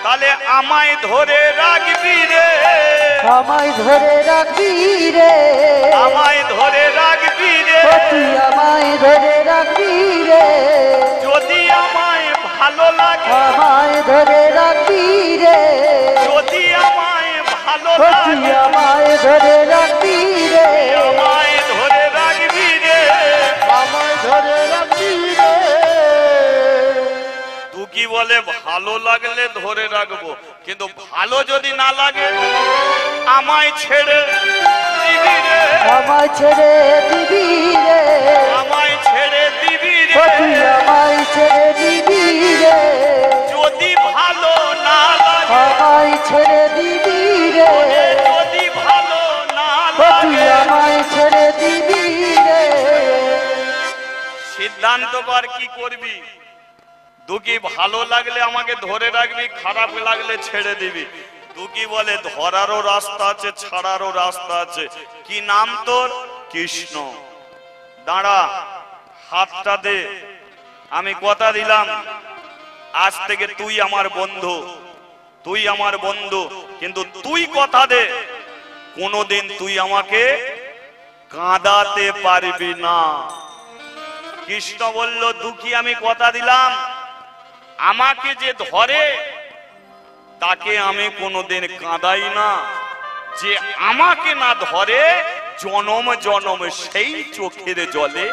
[SPEAKER 1] তাহলে আমায় ধরে রাখবি রে,
[SPEAKER 2] আমায় ধরে রাখবি রে,
[SPEAKER 1] আমায় ধরে রাখবি রে,
[SPEAKER 2] তুই আমায় ধরে রাখবি রে।
[SPEAKER 1] যদি আমায় ভালো লাগে,
[SPEAKER 2] আমায় ধরে রাখবি রে,
[SPEAKER 1] যদি আমায় ভালো
[SPEAKER 2] তুই
[SPEAKER 1] লাগে,
[SPEAKER 2] আমায় ধরে রাখবি রে,
[SPEAKER 1] আমায় ধরে রাখবি রে,
[SPEAKER 2] আমায় ধরে রাখবি রে।
[SPEAKER 1] দুঃখী বলে ভালো লাগলে ধরে রাখবো, কিন্তু ভালো যদি না লাগে আমায় ছেড়ে দিবি রে,
[SPEAKER 2] আমায় ছেড়ে দিবি রে,
[SPEAKER 1] আমায় ছেড়ে দিবি রে,
[SPEAKER 2] তুই আমায় ছেড়ে দিবি রে,
[SPEAKER 1] যদি ভালো না লাগে,
[SPEAKER 2] আমায় ছেড়ে দিবি রে,
[SPEAKER 1] যদি ভালো না
[SPEAKER 2] তুই
[SPEAKER 1] লাগে,
[SPEAKER 2] আমায় ছেড়ে দিবি রে।
[SPEAKER 1] সিদ্ধান্ত কর কি করবি। দুঃখী ভালো লাগলে আমাকে ধরে রাখবি, খারাপ লাগলে ছেড়ে দিবি। দুঃখী বলে ধরারও রাস্তা আছে, ছাড়ারও রাস্তা আছে। কি নাম তোর? কৃষ্ণ। দাঁড়া, হাতটা দে, আমি কথা দিলাম আজ থেকে তুই আমার বন্ধু, তুই আমার বন্ধু, কিন্তু তুই কথা দে কোনোদিন তুই আমাকে কাঁদাতে পারবি না। কৃষ্ণ বলল, দুঃখী আমি কথা দিলাম, আমাকে যে ধরে তাকে আমি কোনোদিন কাঁদাই না, যে আমাকে না ধরে জনম জনম সেই চোখের জলে।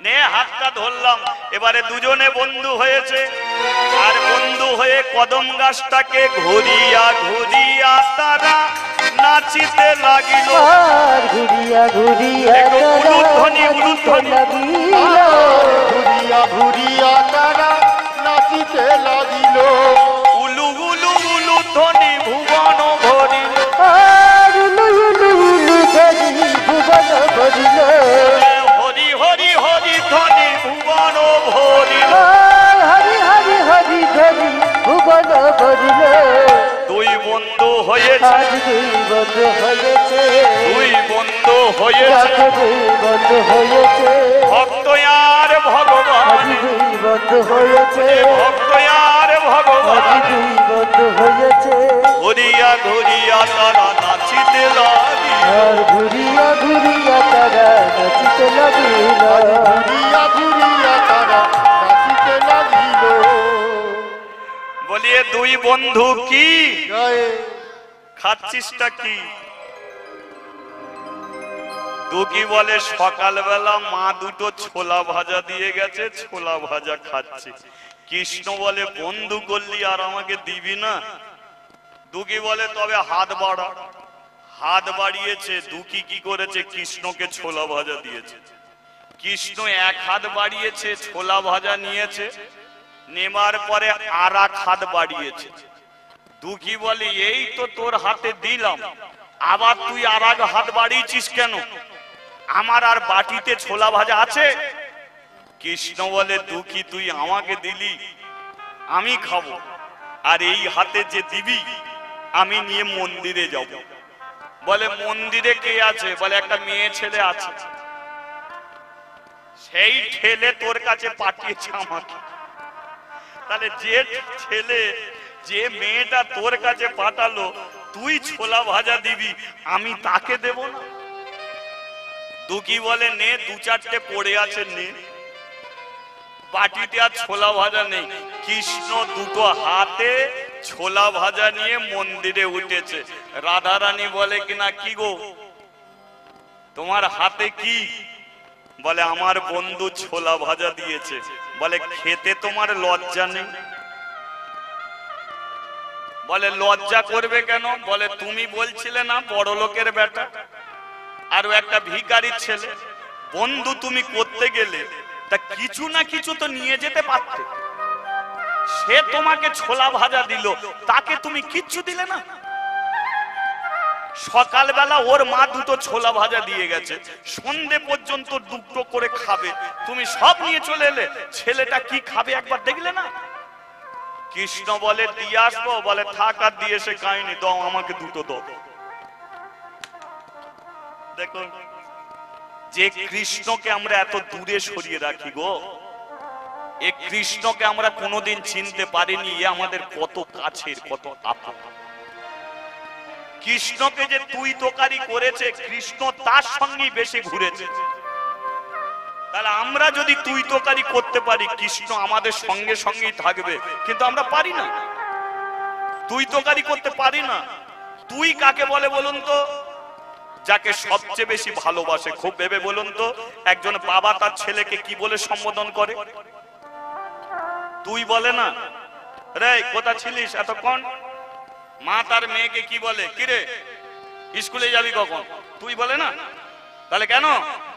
[SPEAKER 1] নে হাতটা ধরলাম, এবারে দুজনে বন্ধু হয়েছে, আর বন্ধু হয়ে কদম গাছটাকে ঘুরিয়া ঘুরিয়া তারা নাচিতে লাগিল।
[SPEAKER 2] আর ঘুরিয়া ঘুরিয়া
[SPEAKER 1] উলুধ্বনি, উলুধ্বনি,
[SPEAKER 3] ঘুরিয়া ঘুরিয়া তারা নাচিতে লাগিল।
[SPEAKER 1] উলু উলু উলু ধ্বনি ভুবন ভরিল।
[SPEAKER 2] আর উলু উলু উলু ধরি ভুবন ভরিল।
[SPEAKER 1] হরি হরি হরি ধ্বনি ভুবন ভরিল।
[SPEAKER 2] আর হরি হরি হরি ধরি ভুবন ভরিল।
[SPEAKER 1] দুই বন্ধু হয়েছে,
[SPEAKER 2] আজ দুই বন্ধু হয়েছে,
[SPEAKER 1] দুই বন্ধু হয়েছে,
[SPEAKER 2] দুই বন্ধু হয়েছে,
[SPEAKER 1] ভক্ত আর ভগবান,
[SPEAKER 2] আজ দুই বন্ধু হয়েছে,
[SPEAKER 1] ভক্ত আর
[SPEAKER 2] আজ
[SPEAKER 1] ভগবান।
[SPEAKER 2] দুই বন্ধু হয়েছে।
[SPEAKER 1] ঘুরিয়া ঘুরিয়া তারা নাচিতে লাগিল।
[SPEAKER 2] আর ঘুরিয়া ঘুরিয়া তারা নাচিতে লাগিল।
[SPEAKER 3] ঘুরিয়া ঘুরিয়া তারা নাচিতে লাগিল।
[SPEAKER 1] বলিয়ে দুই বন্ধু কি
[SPEAKER 3] জয়
[SPEAKER 1] খাচ্ছিসটা কি? দুঃখী বলে সকালবেলা মা দুটো ছোলা ভাজা দিয়ে গেছে, ছোলা ভাজা খাচ্ছি। কৃষ্ণ বলে বন্ধু করলি আর আমাকে দিবি না? দুঃখী বলে তবে হাত বাড়া। হাত বাড়িয়েছে, দুঃখী কি করেছে? কৃষ্ণকে ছোলা ভাজা দিয়েছে। কৃষ্ণ এক হাত বাড়িয়েছে, ছোলা ভাজা নিয়েছে, নেবার পরে আর এক হাত বাড়িয়েছে। দুঃখী বলে এই তো তোর হাতে দিলাম, আবার তুই আর এক হাত বাড়িয়েছিস কেন? আমার আর বাটিতে ছোলা ভাজা আছে। কৃষ্ণ বলে দুঃখী তুই আমাকে দিলি, আমি খাবো, আর এই হাতে যে দিবি আমি নিয়ে মন্দিরে যাব। বলে মন্দিরে কে আছে? বলে একটা মেয়ে ছেলে আছে। সেই ঠেলে তোর কাছে পাঠিয়েছে আমাকে। তাহলে যে ছেলে যে মেয়েটা তোর কাছে পাঠালো তুই ছোলা ভাজা দিবি, আমি তাকে দেব না? দুকি বলে নে, দু চারটে পড়ে আছে নে। বাটিতে আর ছোলা ভাজা নেই। কৃষ্ণ দুটো হাতে ছোলা ভাজা নিয়ে মন্দিরে উঠেছে। রাধা রানী বলে কিনা, কি গো তোমার হাতে কি? বলে আমার বন্ধু ছোলা ভাজা দিয়েছে। বলে খেতে তোমার লজ্জা নেই? বলে লজ্জা করবে কেন? বলে তুমি বলছিলে না বড় লোকের বেটা, আর একটা ভিখারির ছেলে, বন্ধু তুমি করতে গেলে তা কিছু না কিছু তো নিয়ে যেতে পারতে। সে তোমাকে ছোলা ভাজা দিল, তাকে তুমি কিচ্ছু দিলে না। সকালবেলা ওর মা দুটো ছোলা ভাজা দিয়ে গেছে, সন্ধে পর্যন্ত দুটো করে খাবে, তুমি সব নিয়ে চলে এলে। ছেলেটা কি খাবে একবার দেখলে না? কৃষ্ণ বলে দিয়ে আসবো। বলে থাক, আর দিয়ে এসে কাহিনী দাও, আমাকে দুটো দাও। দেখো যে কৃষ্ণকে আমরা এত দূরে সরিয়ে রাখি গো, এ কৃষ্ণকে আমরা কোনোদিন চিনতে পারিনি। এ আমাদের কত কাছের, কত আপন। কৃষ্ণকে যে তুই তোকারি করেছে, কৃষ্ণ তার সঙ্গেই বেশি ঘুরেছে। তাহলে আমরা যদি তুই তোকারি করতে পারি, কৃষ্ণ আমাদের সঙ্গে সঙ্গেই থাকবে। কিন্তু আমরা পারি না, তুই তোকারি করতে পারি না। তুই কাকে বলে বলুন তো? যাকে সবচেয়ে বেশি ভালোবাসে। খুব ভেবে বলুন তো, একজন বাবা তার ছেলেকে কি বলে সম্বোধন করে? তুই বলে না? রে কোথা ছিলিস এতক্ষণ? মা তার মেয়েকে কি বলে? কিরে স্কুলে যাবি কখন? তুই বলে না? তাহলে কেন?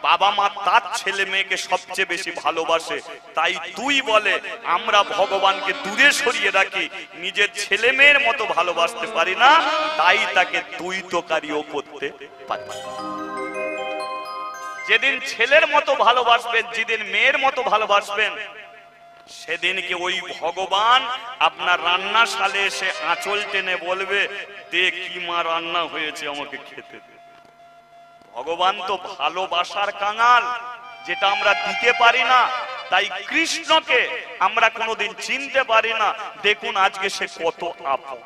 [SPEAKER 1] বাবা মা তার ছেলে মেয়েকে সবচেয়ে বেশি ভালোবাসে, তাই তুই বলে। আমরা ভগবানকে দূরে সরিয়ে রাখি, নিজের ছেলে মেয়ের মতো ভালোবাসতে পারি না, তাই তাকে তুই তোকারিও করতে পারি। যেদিন ছেলের মতো ভালোবাসবেন, যেদিন মেয়ের মতো ভালোবাসবেন, সেদিনকে ওই ভগবান আপনার রান্নাশালে এসে আঁচল টেনে বলবে, দে কি মা রান্না হয়েছে, আমাকে খেতে দে। ভগবান তো ভালোবাসার কাঙাল, যেটা আমরা দিতে পারি না। তাই কৃষ্ণকে আমরা কোনোদিন চিনতে পারি না। দেখুন আজকে সে কত আপন।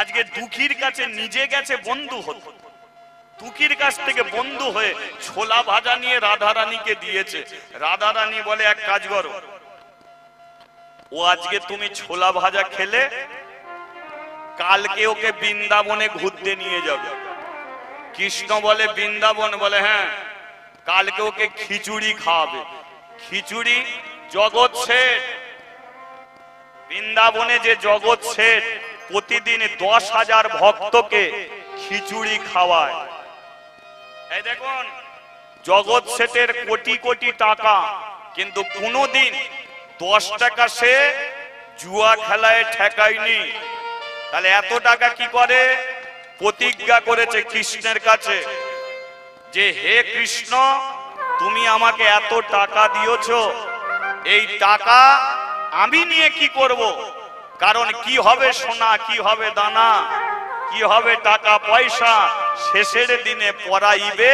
[SPEAKER 1] আজকে দুঃখীর কাছে নিজে গেছে বন্ধু হতে, দুঃখীর কাছ থেকে বন্ধু হয়ে ছোলা ভাজা নিয়ে রাধা রানীকে দিয়েছে। রাধা রানী বলে এক কাজ করো, ও আজকে তুমি ছোলা ভাজা খেলে, কালকে ওকে বৃন্দাবনে ঘুরতে নিয়ে যাবে। কৃষ্ণ বলে বৃন্দাবন? বলে হ্যাঁ, কালকে ওকে খিচুড়ি খাওয়াবে। খিচুড়ি জগৎ শেঠ, বৃন্দাবনে যে জগৎ শেঠ প্রতিদিন 10,000 ভক্তকে খিচুড়ি খাওয়ায়। এই দেখুন, জগৎ শেঠের কোটি কোটি টাকা, কিন্তু কোনোদিন 10 টাকা সে জুয়া খেলায় ঠেকায়নি। তাহলে এত টাকা কি করে? প্রতিজ্ঞা করেছে কৃষ্ণের কাছে যে হে কৃষ্ণ, তুমি আমাকে এত টাকা দিয়েছো, এই টাকা আমি নিয়ে কি করব? কারণ কি হবে সোনা, কি হবে দানা, কি হবে টাকা পয়সা, শেষের দিনে পরাইবে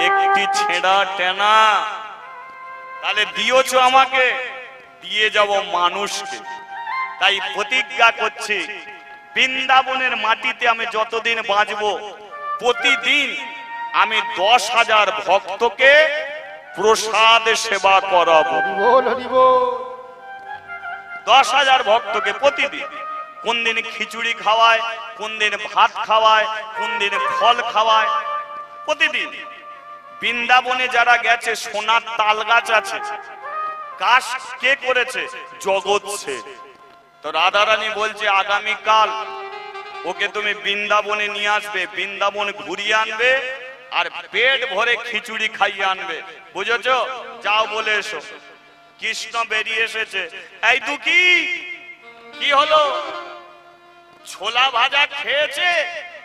[SPEAKER 1] একটি ছেঁড়া টেনা। তাহলে দিয়েছো আমাকে, দিয়ে যাব মানুষকে। তাই প্রতিজ্ঞা করছি, বৃন্দাবনের মাটিতে আমি যতদিন বাঁচবো, প্রতিদিন আমি 10,000 ভক্তকে প্রসাদ সেবা করাবো। 10,000 ভক্তকে প্রতিদিন। কোন দিন খিচুড়ি খাওয়ায়, কোন দিন ভাত খাওয়ায়, কোন দিন ফল খাওয়ায়, প্রতিদিন। বৃন্দাবনে যারা গেছে, সোনার তাল গাছ আছে। কাজ কে করেছে? জগৎ শেঠ। তো রাধা রানী বলছে আগামীকাল ওকে তুমি বৃন্দাবনে নিয়ে আসবে, বৃন্দাবন ঘুরিয়ে আনবে, আর পেট ভরে খিচুড়ি খাইয়ে আনবে। বুঝেছো? যাও বলে এসো। কৃষ্ণ বেরিয়ে এসেছে। এই দুঃখী, কি হলো? ছোলা ভাজা খেয়েছে?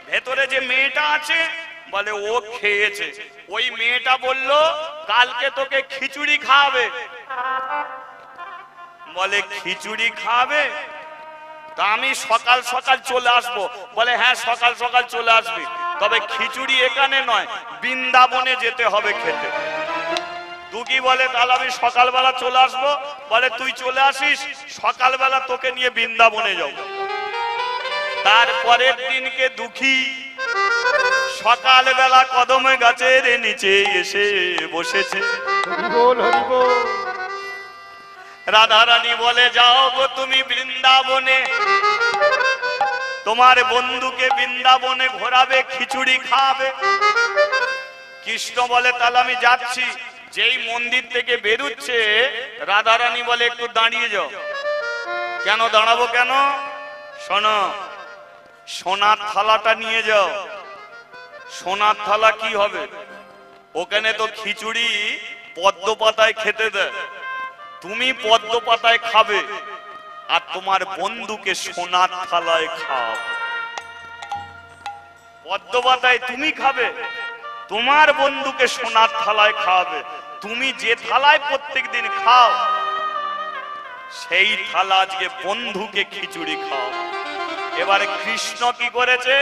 [SPEAKER 1] ভেতরে যে মেয়েটা আছে বলে ও খেয়েছে। ওই মেয়েটা বলল কালকে তোকে খিচুড়ি খাওয়াবে। বলে খিচুড়ি খাবে? তা আমি সকাল সকাল চলে আসবো। বলে হ্যাঁ, সকাল সকাল চলে আসবি, তবে খিচুড়ি এখানে নয়, বৃন্দাবনে যেতে হবে খেতে। দুগি বলে তাহলে আমি সকালবেলা চলে আসবো। বলে তুই চলে আসিস, সকালবেলা তোকে নিয়ে বৃন্দাবনে যাব। তারপরের দিনকে দুঃখী সকালবেলা কদমে গাছের নিচে এসে বসেছে। রাধারানী বলে যাও গো তুমি বৃন্দাবনে, তোমার বন্ধুকে বৃন্দাবনে ঘোরাবে, খিচুড়ি খাবে। কৃষ্ণ বলে তাহলে আমি যাচ্ছি। যেই মন্দির থেকে বেরুচ্ছে রাধারানী বলে একটু দাঁড়িয়ে যাও। কেন দাঁড়াবো কেন? শোনো, সোনার থালাটা নিয়ে যাও। সোনার থালা কি হবে? ওখানে তো খিচুড়ি পদ্ম পাতায় খেতে দেয়, তুমি পদ্ম পাতায় খাবে আর তোমার বন্ধুকে সোনার থালায় খাও। পদ্ম পাতায় তুমি খাবে, তোমার বন্ধুকে সোনার থালায় খাওয়াবে। তুমি যে থালায় প্রত্যেকদিন খাও সেই থালা আজকে বন্ধুকে খিচুড়ি খাও। এবারে কৃষ্ণ কি করেছে?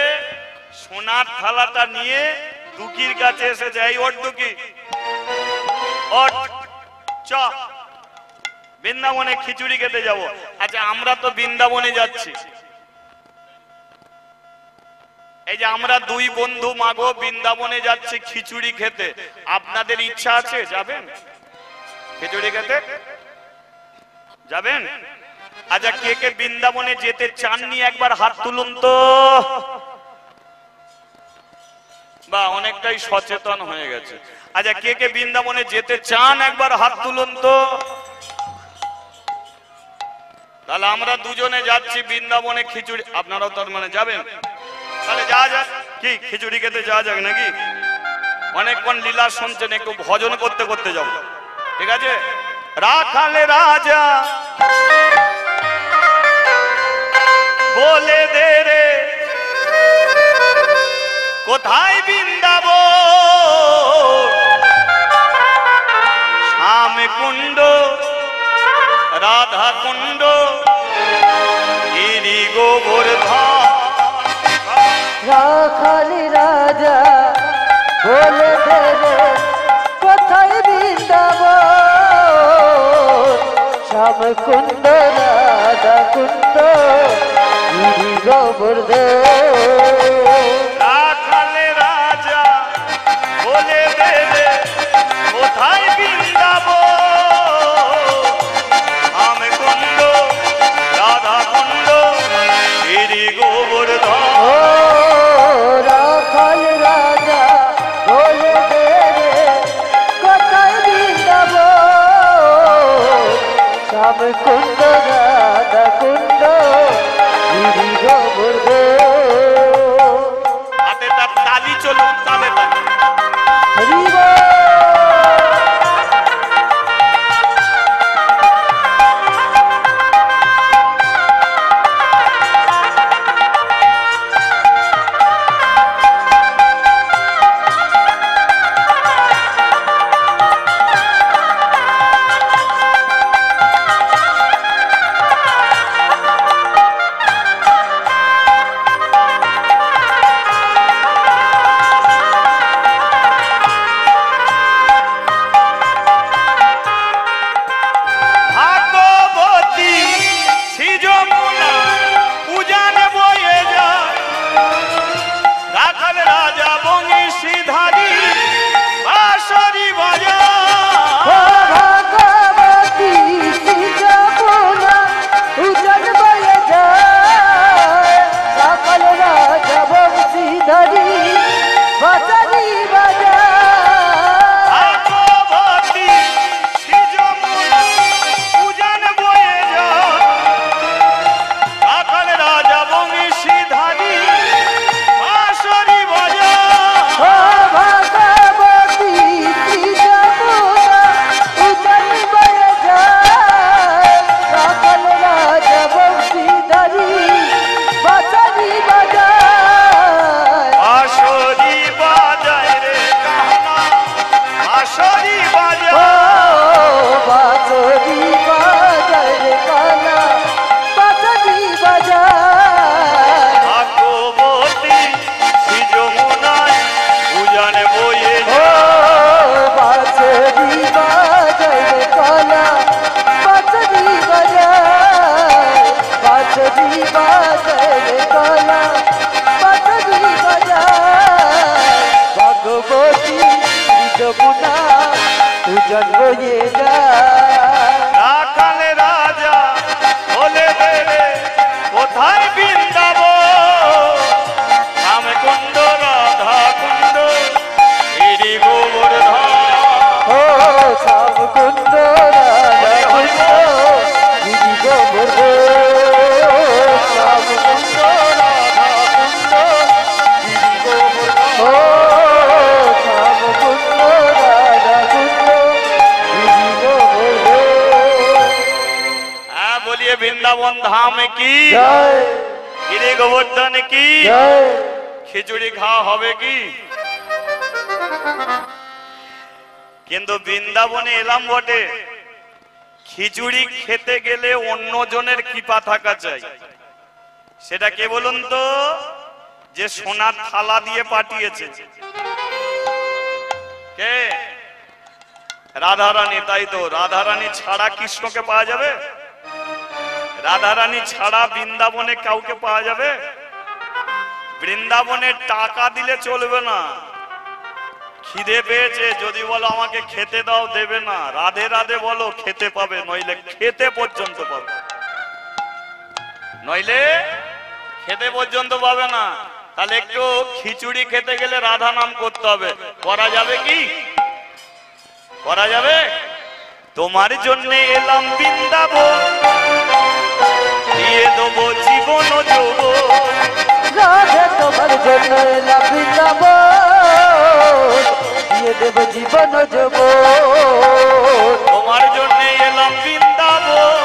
[SPEAKER 1] সোনার থালাটা নিয়ে দুঃখীর কাছে এসে যাই, ওর দুঃখী ওঠ, চ বৃন্দাবনে খিচুড়ি খেতে যাব। আচ্ছা আমরা তো বৃন্দাবনে যাচ্ছি, এই যে আমরা দুই বন্ধু মাগো বৃন্দাবনে যাচ্ছি খিচুড়ি খেতে, আপনাদের ইচ্ছা আছে যাবেন খিচুড়ি খেতে? যাবেন? আচ্ছা কে কে বৃন্দাবনে যেতে চাননি একবার হাত তুলুন তো। বা অনেকটাই সচেতন হয়ে গেছে। আচ্ছা কে কে বৃন্দাবনে যেতে চান একবার হাত তুলুন তো। তাহলে আমরা দুজনে যাচ্ছি বৃন্দাবনে খিচুড়ি, আপনারাও তার মানে যাবেন? তাহলে যাওয়া যাক, কি খিচুড়ি খেতে যাওয়া যাক নাকি? অনেকক্ষণ লীলা শুনছেন, একটু ভজন করতে করতে যাব, ঠিক আছে? রাখালে রাজা বলে দে রে কোথায় বৃন্দাবন, শ্যাম কুণ্ড রাধা কুণ্ড গিরি গোবর্ধন।
[SPEAKER 2] রাখালি রাজা বলে দে রে কোথায় বৃন্দাবন, শ্যাম কুণ্ড রাধা কুণ্ড গিরি গোবর্ধন।
[SPEAKER 1] রাখালে রাজা বলে দে রে কোথায় বৃন্দাবন, শ্যাম কুণ্ড রাধা কুণ্ড গিরি গোবর্ধন।
[SPEAKER 2] রাখাল রাজা বলে দে রে কোথায় বৃন্দাবন, শ্যাম কুণ্ড রাধা কুণ্ড গিরি গোবর্ধন।
[SPEAKER 1] হাতে তার তালি চলুক, তালে তালে।
[SPEAKER 2] হরি বল। জন্ময়ে যায়
[SPEAKER 1] রাখাল রাজা বলে দেবে কোথায় বৃন্দাবন রাম কুণ্ড রাধা কুণ্ড গিরি গোবর্ধন
[SPEAKER 2] ও শ্যাম কুণ্ড রাধা কুণ্ড গিরি গোবর্ধন শ্যাম কুণ্ড রাধা কুণ্ড গিরি গোবর্ধন ও শ্যাম কুণ্ড রাধা কুণ্ড গিরি গোবর্ধন
[SPEAKER 1] হ্যাঁ বলিয়ে বৃন্দাবন ধাম কি
[SPEAKER 2] জয়
[SPEAKER 1] গিরি গোবর্ধন কি
[SPEAKER 2] জয়
[SPEAKER 1] খিচুড়ি খাওয়া হবে কি কিন্তু বৃন্দাবনে এলাম বটে খিচুড়ি খেতে গেলে অন্য জনের কৃপা থাকা চাই সেটা কে বলুন তো যে সোনার থালা দিয়ে পাঠিয়েছে কে রাধারানী তাই তো রাধারানী ছাড়া কৃষ্ণকে পাওয়া যাবে রাধারানী ছাড়া বৃন্দাবনে কাউকে পাওয়া যাবে বৃন্দাবনে টাকা দিলে চলবে না খিদে পেয়েছে যদি বলো আমাকে খেতে দাও দেবে না রাধে রাধে বলো খেতে পাবে নইলে খেতে পর্যন্ত পাবে নইলে খেতে পর্যন্ত পাবে না তাহলে একটু খিচুড়ি খেতে গেলে রাধা নাম করতে হবে করা যাবে কি করা যাবে তোমার জন্য এলাম বৃন্দাবন দিয়ে দেবো জীবন যৌবন
[SPEAKER 2] রাধে তোমার জন্য এলাম বৃন্দাবন দিয়ে দেব জীবন যৌবন
[SPEAKER 1] তোমার জন্য এলাম বৃন্দাবন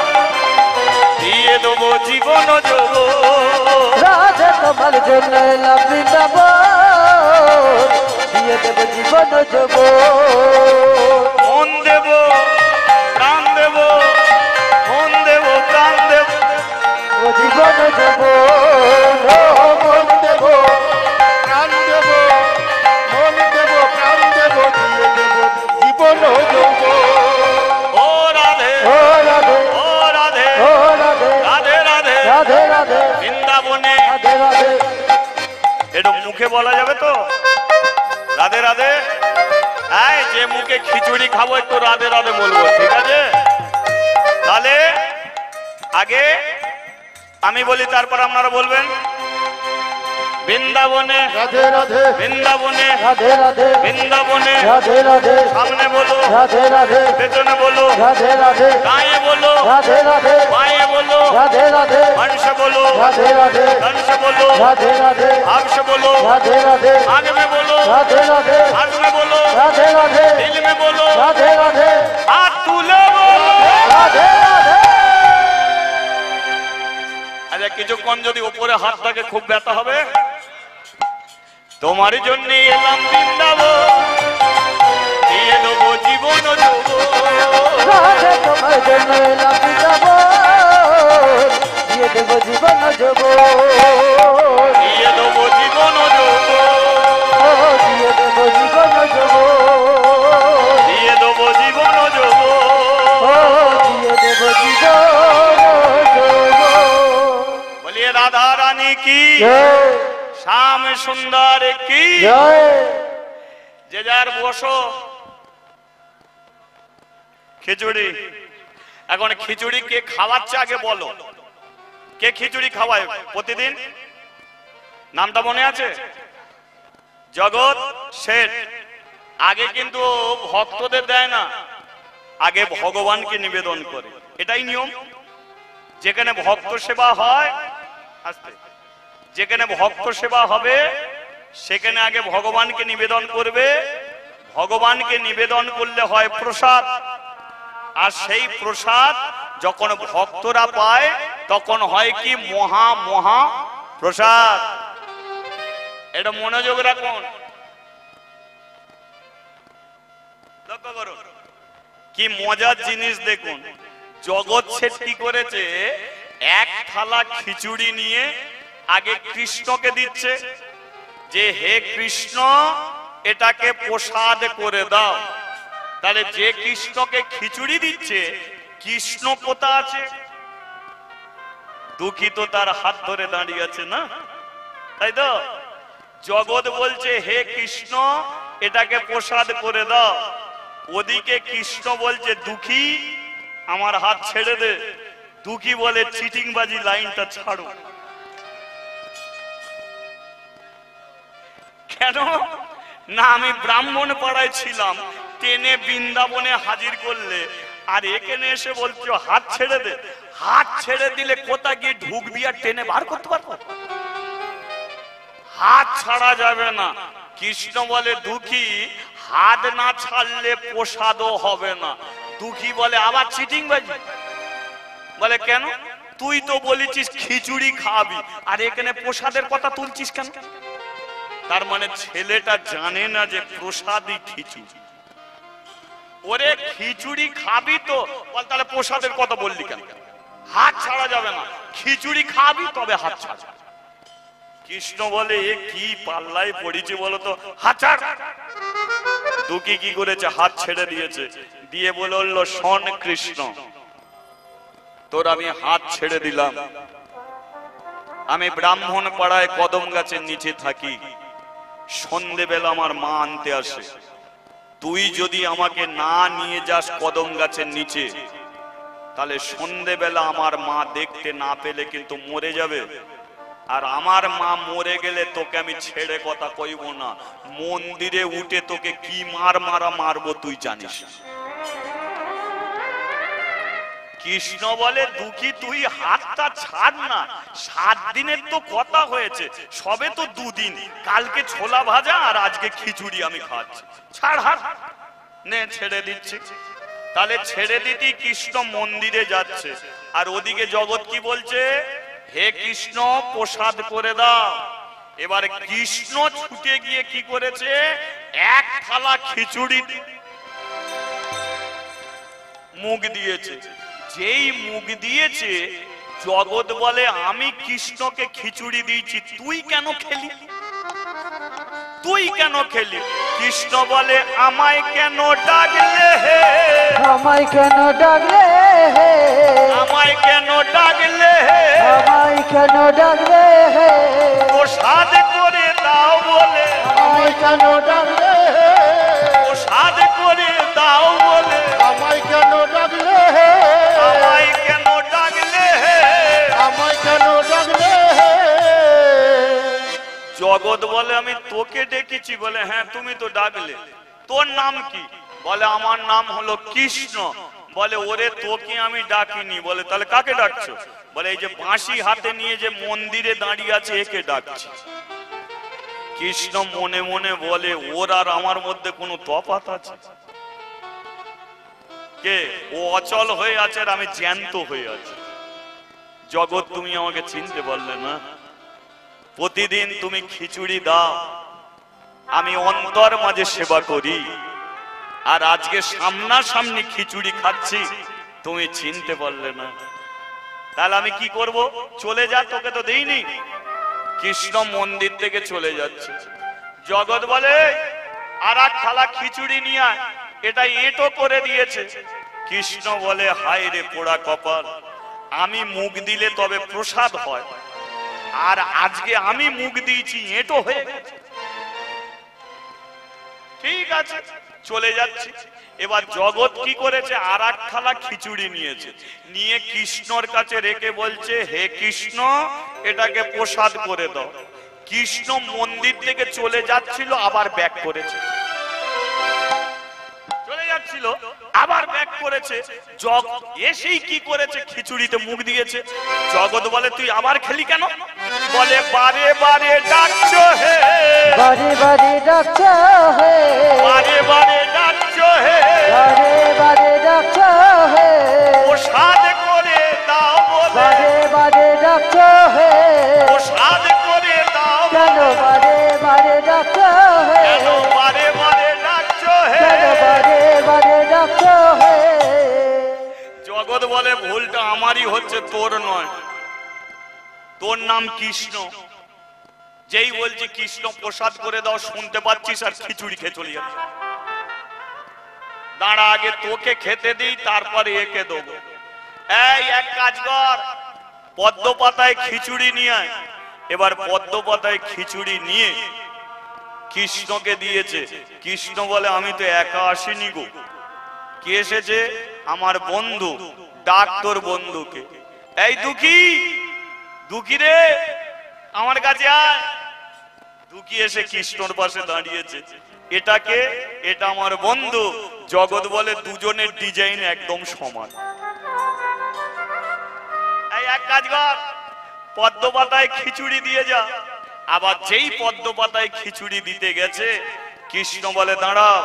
[SPEAKER 1] দিয়ে দেবো জীবন যৌবন
[SPEAKER 2] রাধে তোমার জন্য এলাম বৃন্দাবন দিয়ে দেব জীবন যৌবন
[SPEAKER 1] মন দেব প্রাণ দেব মন দেব প্রাণ দেব
[SPEAKER 2] ও জীবন যৌবন ও মন দেব
[SPEAKER 3] প্রাণ দেব মন দেব প্রাণ দেব দিয়ে দেব জীবন যৌবন
[SPEAKER 1] ও রাধে
[SPEAKER 2] ও রাধে
[SPEAKER 1] ও রাধে
[SPEAKER 2] ও রাধে
[SPEAKER 1] রাধে রাধে
[SPEAKER 2] রাধে রাধে
[SPEAKER 1] বৃন্দাবনে
[SPEAKER 2] রাধে রাধে
[SPEAKER 1] এটা মুখে বলা যাবে তো রাধে রাধে হ্যাঁ যে মুখে খিচুড়ি খাবো একটু রাধে রাধে বলবো ঠিক আছে তাহলে আগে আমি বলি তারপর আপনারা বলবেন বৃন্দাবনে
[SPEAKER 3] রাধে রাধে
[SPEAKER 1] বৃন্দাবনে
[SPEAKER 2] রাধে রাধে
[SPEAKER 1] বৃন্দাবনে
[SPEAKER 2] রাধে রাধে
[SPEAKER 1] সামনে বলো
[SPEAKER 2] রাধে রাধে
[SPEAKER 1] পেছনে বলো
[SPEAKER 2] রাধে রাধে
[SPEAKER 1] দাঁয়ে বলো
[SPEAKER 2] রাধে রাধে
[SPEAKER 1] बाएं बोलो
[SPEAKER 2] राधे राधे
[SPEAKER 1] वंश बोलो
[SPEAKER 2] राधे राधे
[SPEAKER 1] कंस बोलो
[SPEAKER 2] राधे राधे
[SPEAKER 1] हर्ष बोलो
[SPEAKER 2] राधे राधे
[SPEAKER 1] आग में बोलो
[SPEAKER 2] राधे राधे
[SPEAKER 1] हाथ में बोलो
[SPEAKER 2] राधे राधे
[SPEAKER 1] दिल में बोलो
[SPEAKER 2] राधे राधे
[SPEAKER 1] हाथ तुले बोलो
[SPEAKER 2] राधे राधे
[SPEAKER 1] আচ্ছা কিছুক্ষণ যদি উপরে হাতটাকে খুব ব্যথা হবে তোমার জন্য এলাম বৃন্দাবন দিয়ে দেবো জীবন যৌবন
[SPEAKER 2] राधे तुम्हारे जन्म लाभ जाबो ये देव जीवन जबो
[SPEAKER 1] দিয়ে দেবো জীবন যৌবন
[SPEAKER 2] ये देव जीवन जबो
[SPEAKER 1] দিয়ে দেবো জীবন যৌবন
[SPEAKER 2] ये देव जीवन जबो
[SPEAKER 1] बोलिए राधा रानी की
[SPEAKER 2] जय
[SPEAKER 1] श्याम सुंदर की
[SPEAKER 2] जय
[SPEAKER 1] যে যার বসো খিচুড়ি এখন খিচুড়ি কে খাওয়াচ্ছে আগে বলো কে খিচুড়ি খাওয়ায় প্রতিদিন নামটা মনে আছে জগৎ শেঠ আগে কিন্তু ভক্তদের দেয় না আগে ভগবানকে নিবেদন করে এটাই নিয়ম যেখানে ভক্ত সেবা হয় আস্তে যেখানে ভক্ত সেবা হবে সেখানে আগে ভগবানকে নিবেদন করবে ভগবানকে নিবেদন করলে হয় প্রসাদ আর সেই প্রসাদ যখন ভক্তরা পায় তখন হয় কি মহা মহা প্রসাদ এটা মনোযোগ রাখুন লক্ষ্য করুন কি মজার জিনিস দেখুন জগৎ শেঠ কি করেছে এক থালা খিচুড়ি নিয়ে আগে কৃষ্ণকে দিচ্ছে যে হে কৃষ্ণ এটাকে প্রসাদ করে দাও তাহলে যে কৃষ্ণকে খিচুড়ি দিচ্ছে কৃষ্ণ কোথা আছে দুঃখিত তার হাত ধরে দাঁড়িয়ে আছে না তাই তো জগৎ বলছে হে কৃষ্ণ এটাকে প্রসাদ করে দাও ওদিকে কৃষ্ণ বলছে দুঃখী আমার হাত ছেড়ে দে, দুঃখী বলে চিটিংবাজি লাইনটা ছাড়ো। কেন না, আমি ব্রাহ্মণ পাড়ায় ছিলাম, টেনে বৃন্দাবনে হাজির করলে, আর এখানে এসে বলছো হাত ছেড়ে দে। হাত ছেড়ে দিলে কোথা গিয়ে ঢুকবি আর টেনে বার করতে পারবো? হাত ছাড়া যাবে না। কৃষ্ণ বলে দুঃখী হাত না ছাড়লে প্রসাদও হবে না। দুঃখী বলে আবার চিটিংবাজি। বলে কেন? তুই তো বলেছিস খিচুড়ি খাবি, আর এখানে প্রসাদের কথা তুলছিস কেন? তার মানে ছেলেটা জানে না যে প্রসাদই খিচুড়ি। ওরে খিচুড়ি খাবি তো, বল তাহলে প্রসাদের কথা বললি কেন? হাত ছাড়া যাবে না, খিচুড়ি খাবি তবে হাত ছাড়া। কৃষ্ণ বলে এ কি পাল্লায় পড়েছে বলতো, হাত ছাড়। দুঃখী কি করেছে? হাত ছেড়ে দিয়েছে, দিয়ে বলল শোন কৃষ্ণ, তোর আমি হাত ছেড়ে দিলাম। আমি ব্রাহ্মণ পাড়ায় কদম গাছের নিচে থাকি, সন্ধেবেলা আমার মা আনতে আসে। তুই যদি আমাকে না নিয়ে যাস কদম গাছের নিচে, তাহলে সন্ধেবেলা আমার মা দেখতে না পেলে কিন্তু মরে যাবে। আর আমার মা মরে গেলে তোকে আমি ছেড়ে কথা কইব না, মন্দিরে উঠে তোকে কি মারবো তুই জানিস। কৃষ্ণ বলে দুঃখী তুই হাতটা ছাড় না, 7 দিনের তো কথা হয়েছে, সবে তো 2 দিন, কালকে ছোলা ভাজা আর আজকে খিচুড়ি আমি খাচ্ছি, ছাড় হাত। নে ছেড়ে দিচ্ছি। তাহলে ছেড়ে দিতে কৃষ্ণ মন্দিরে যাচ্ছে, আর ওদিকে জগৎ কি বলছে? হে কৃষ্ণ প্রসাদ করে দাও। এবার কৃষ্ণ ছুটে গিয়ে কি করেছে? এক থালা খিচুড়ি মুখ দিয়েছে। যেই মুখ দিয়েছে, জগৎ বলে আমি কৃষ্ণকে খিচুড়ি দিয়েছি, তুই কেন খেলি? তুই কেন খেলি? কৃষ্ণ বলে আমায় কেন ডাকলে হে,
[SPEAKER 2] আমায় কেন ডাকলে হে,
[SPEAKER 1] আমায় কেন ডাকলে হে,
[SPEAKER 2] আমায় কেন ডাকলে হে,
[SPEAKER 1] প্রসাদ করে দাও বলে,
[SPEAKER 3] আমায় কেন ডাকলে হে,
[SPEAKER 1] প্রসাদ করে দাও বলে,
[SPEAKER 3] আমায় কেন ডাকলে হে,
[SPEAKER 1] আমায় কেন ডাকলে হে,
[SPEAKER 3] আমায় কেন ডাকলে হে।
[SPEAKER 1] জগৎ বলে আমি তোকে ডেকেছি। বলে হ্যাঁ তুমি তো ডাকলে, তোর নাম কি? বলে আমার নাম হলো কৃষ্ণ। বলে ওরে তোকে আমি ডাকিনি। বলে তাহলে কাকে ডাকছো? বলে এই যে বাঁশি হাতে নিয়ে যে মন্দিরে দাঁড়িয়ে আছে একে ডাকছি। কৃষ্ণ মনে মনে বলে ওর আর আমার মধ্যে কোনো তফাৎ আছে? কে ও অচল হয়ে আছে আর আমি জ্যান্ত হয়ে আছি। জগৎ তুমি আমাকে চিনতে পারলে না। প্রতিদিন তুমি খিচুড়ি দাও, আমি অন্তর মাঝে সেবা করি, আর আজকে সামনাসামনি খিচুড়ি খাচ্ছি, তুমি চিনতে পারলে না। তাহলে আমি কি করব? চলে যা, তোকে তো দেইনি। কৃষ্ণ মন্দির থেকে চলে যাচ্ছে। জগৎ বলে আর এক থালা খিচুড়ি নিয়ে আয়, এটা এঁটো করে দিয়েছে। কৃষ্ণ বলে হায় রে পোড়া কপাল, আমি মুখ দিলে তবে প্রসাদ হয়, আর আজকে আমি মুখ দিয়েছি এঁটো হয়ে গেছে। ঠিক আছে চলে যাচ্ছি। এবার জগৎ কি করেছে? আর এক থালা খিচুড়ি নিয়েছে, নিয়ে কৃষ্ণর কাছে রেখে বলছে হে কৃষ্ণ এটাকে প্রসাদ করে দাও। কৃষ্ণ মন্দির থেকে চলে যাচ্ছিল, আবার ব্যাক করেছে। চলে যাচ্ছিল আবার ব্যাক করেছে। এসেই কি করেছে? খিচুড়িতে মুখ দিয়েছে। জগৎ বলে তুই আবার খেলি কেন? বলে বারে বারে ডাকছো হে,
[SPEAKER 2] বারে বারে ডাকছো হে,
[SPEAKER 1] বারে বারে ডাকছো হে,
[SPEAKER 2] বারে বারে ডাকছো হে,
[SPEAKER 1] প্রসাদ করে দাও বলে,
[SPEAKER 2] বারে বারে ডাকছো হে,
[SPEAKER 1] প্রসাদ করে দাও
[SPEAKER 2] কেন বারে বারে ডাকছো হে,
[SPEAKER 1] কেন বারে বারে ডাকছো হে।
[SPEAKER 2] কেন বারে বারে ডাকছো হে।
[SPEAKER 1] জগৎ বলে ভুলটা আমারই হচ্ছে, তোর নয়। তোর নাম কৃষ্ণ। যেই বলছি কৃষ্ণ প্রসাদ করে দাও শুনতে পাচ্ছিস, আর খিচুড়ি খেয়ে চলে যাচ্ছে। দাঁড়া আগে তোকে খেতে দিই, তারপরে একে দেবো। এই এক কাজ কর, পদ্ম পাতায় খিচুড়ি নিয়ে আয়। এবার পদ্ম পাতায় খিচুড়ি নিয়ে কৃষ্ণকে দিয়েছে। কৃষ্ণ বলে আমি তো একা আসিনি গো, কে এসেছে? আমার বন্ধু, ডাক তোর বন্ধুকে। এই দুঃখী, দুঃখী রে, আমার কাছে আয়। দুঃখী এসে কৃষ্ণর পাশে দাঁড়িয়েছে। এটাকে, এটা আমার বন্ধু। জগৎ বলে দুজনের ডিজাইন একদম সমান। এই এক কাজ কর, পদ্ম পাতায় খিচুড়ি দিয়ে যা। আবার যেই পদ্ম পাতায় খিচুড়ি দিতে গেছে, কৃষ্ণ বলে দাঁড়াও,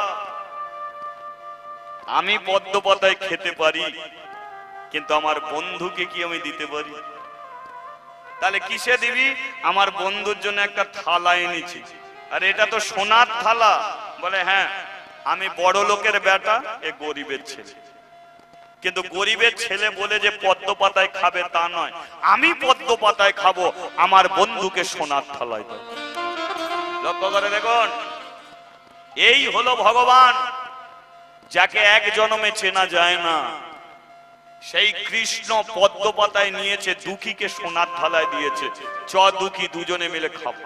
[SPEAKER 1] আমি পদ্ম পাতায় খেতে পারি, কিন্তু আমার বন্ধুকে কি আমি দিতে পারি? তাহলে কিসে দিবি? আমার বন্ধুর জন্য একটা থালা এনেছি। আর এটা তো সোনার থালা। বলে হ্যাঁ, আমি বড় লোকের বেটা, এ গরিবের ছেলে। কিন্তু গরিবের ছেলে বলে যে পদ্ম পাতায় খাবে তা নয়, আমি পদ্ম পাতায় খাবো, আমার বন্ধুকে সোনার থালায় দাও। লক্ষ্য করে দেখুন, এই হলো ভগবান, যাকে এক জন্মে চেনা যায় না। সেই কৃষ্ণ পদ্ম পাতায় নিয়েছে, দুঃখীকে সোনার থালায় দিয়েছে। চ দুঃখী, দুজনে মিলে খাবো।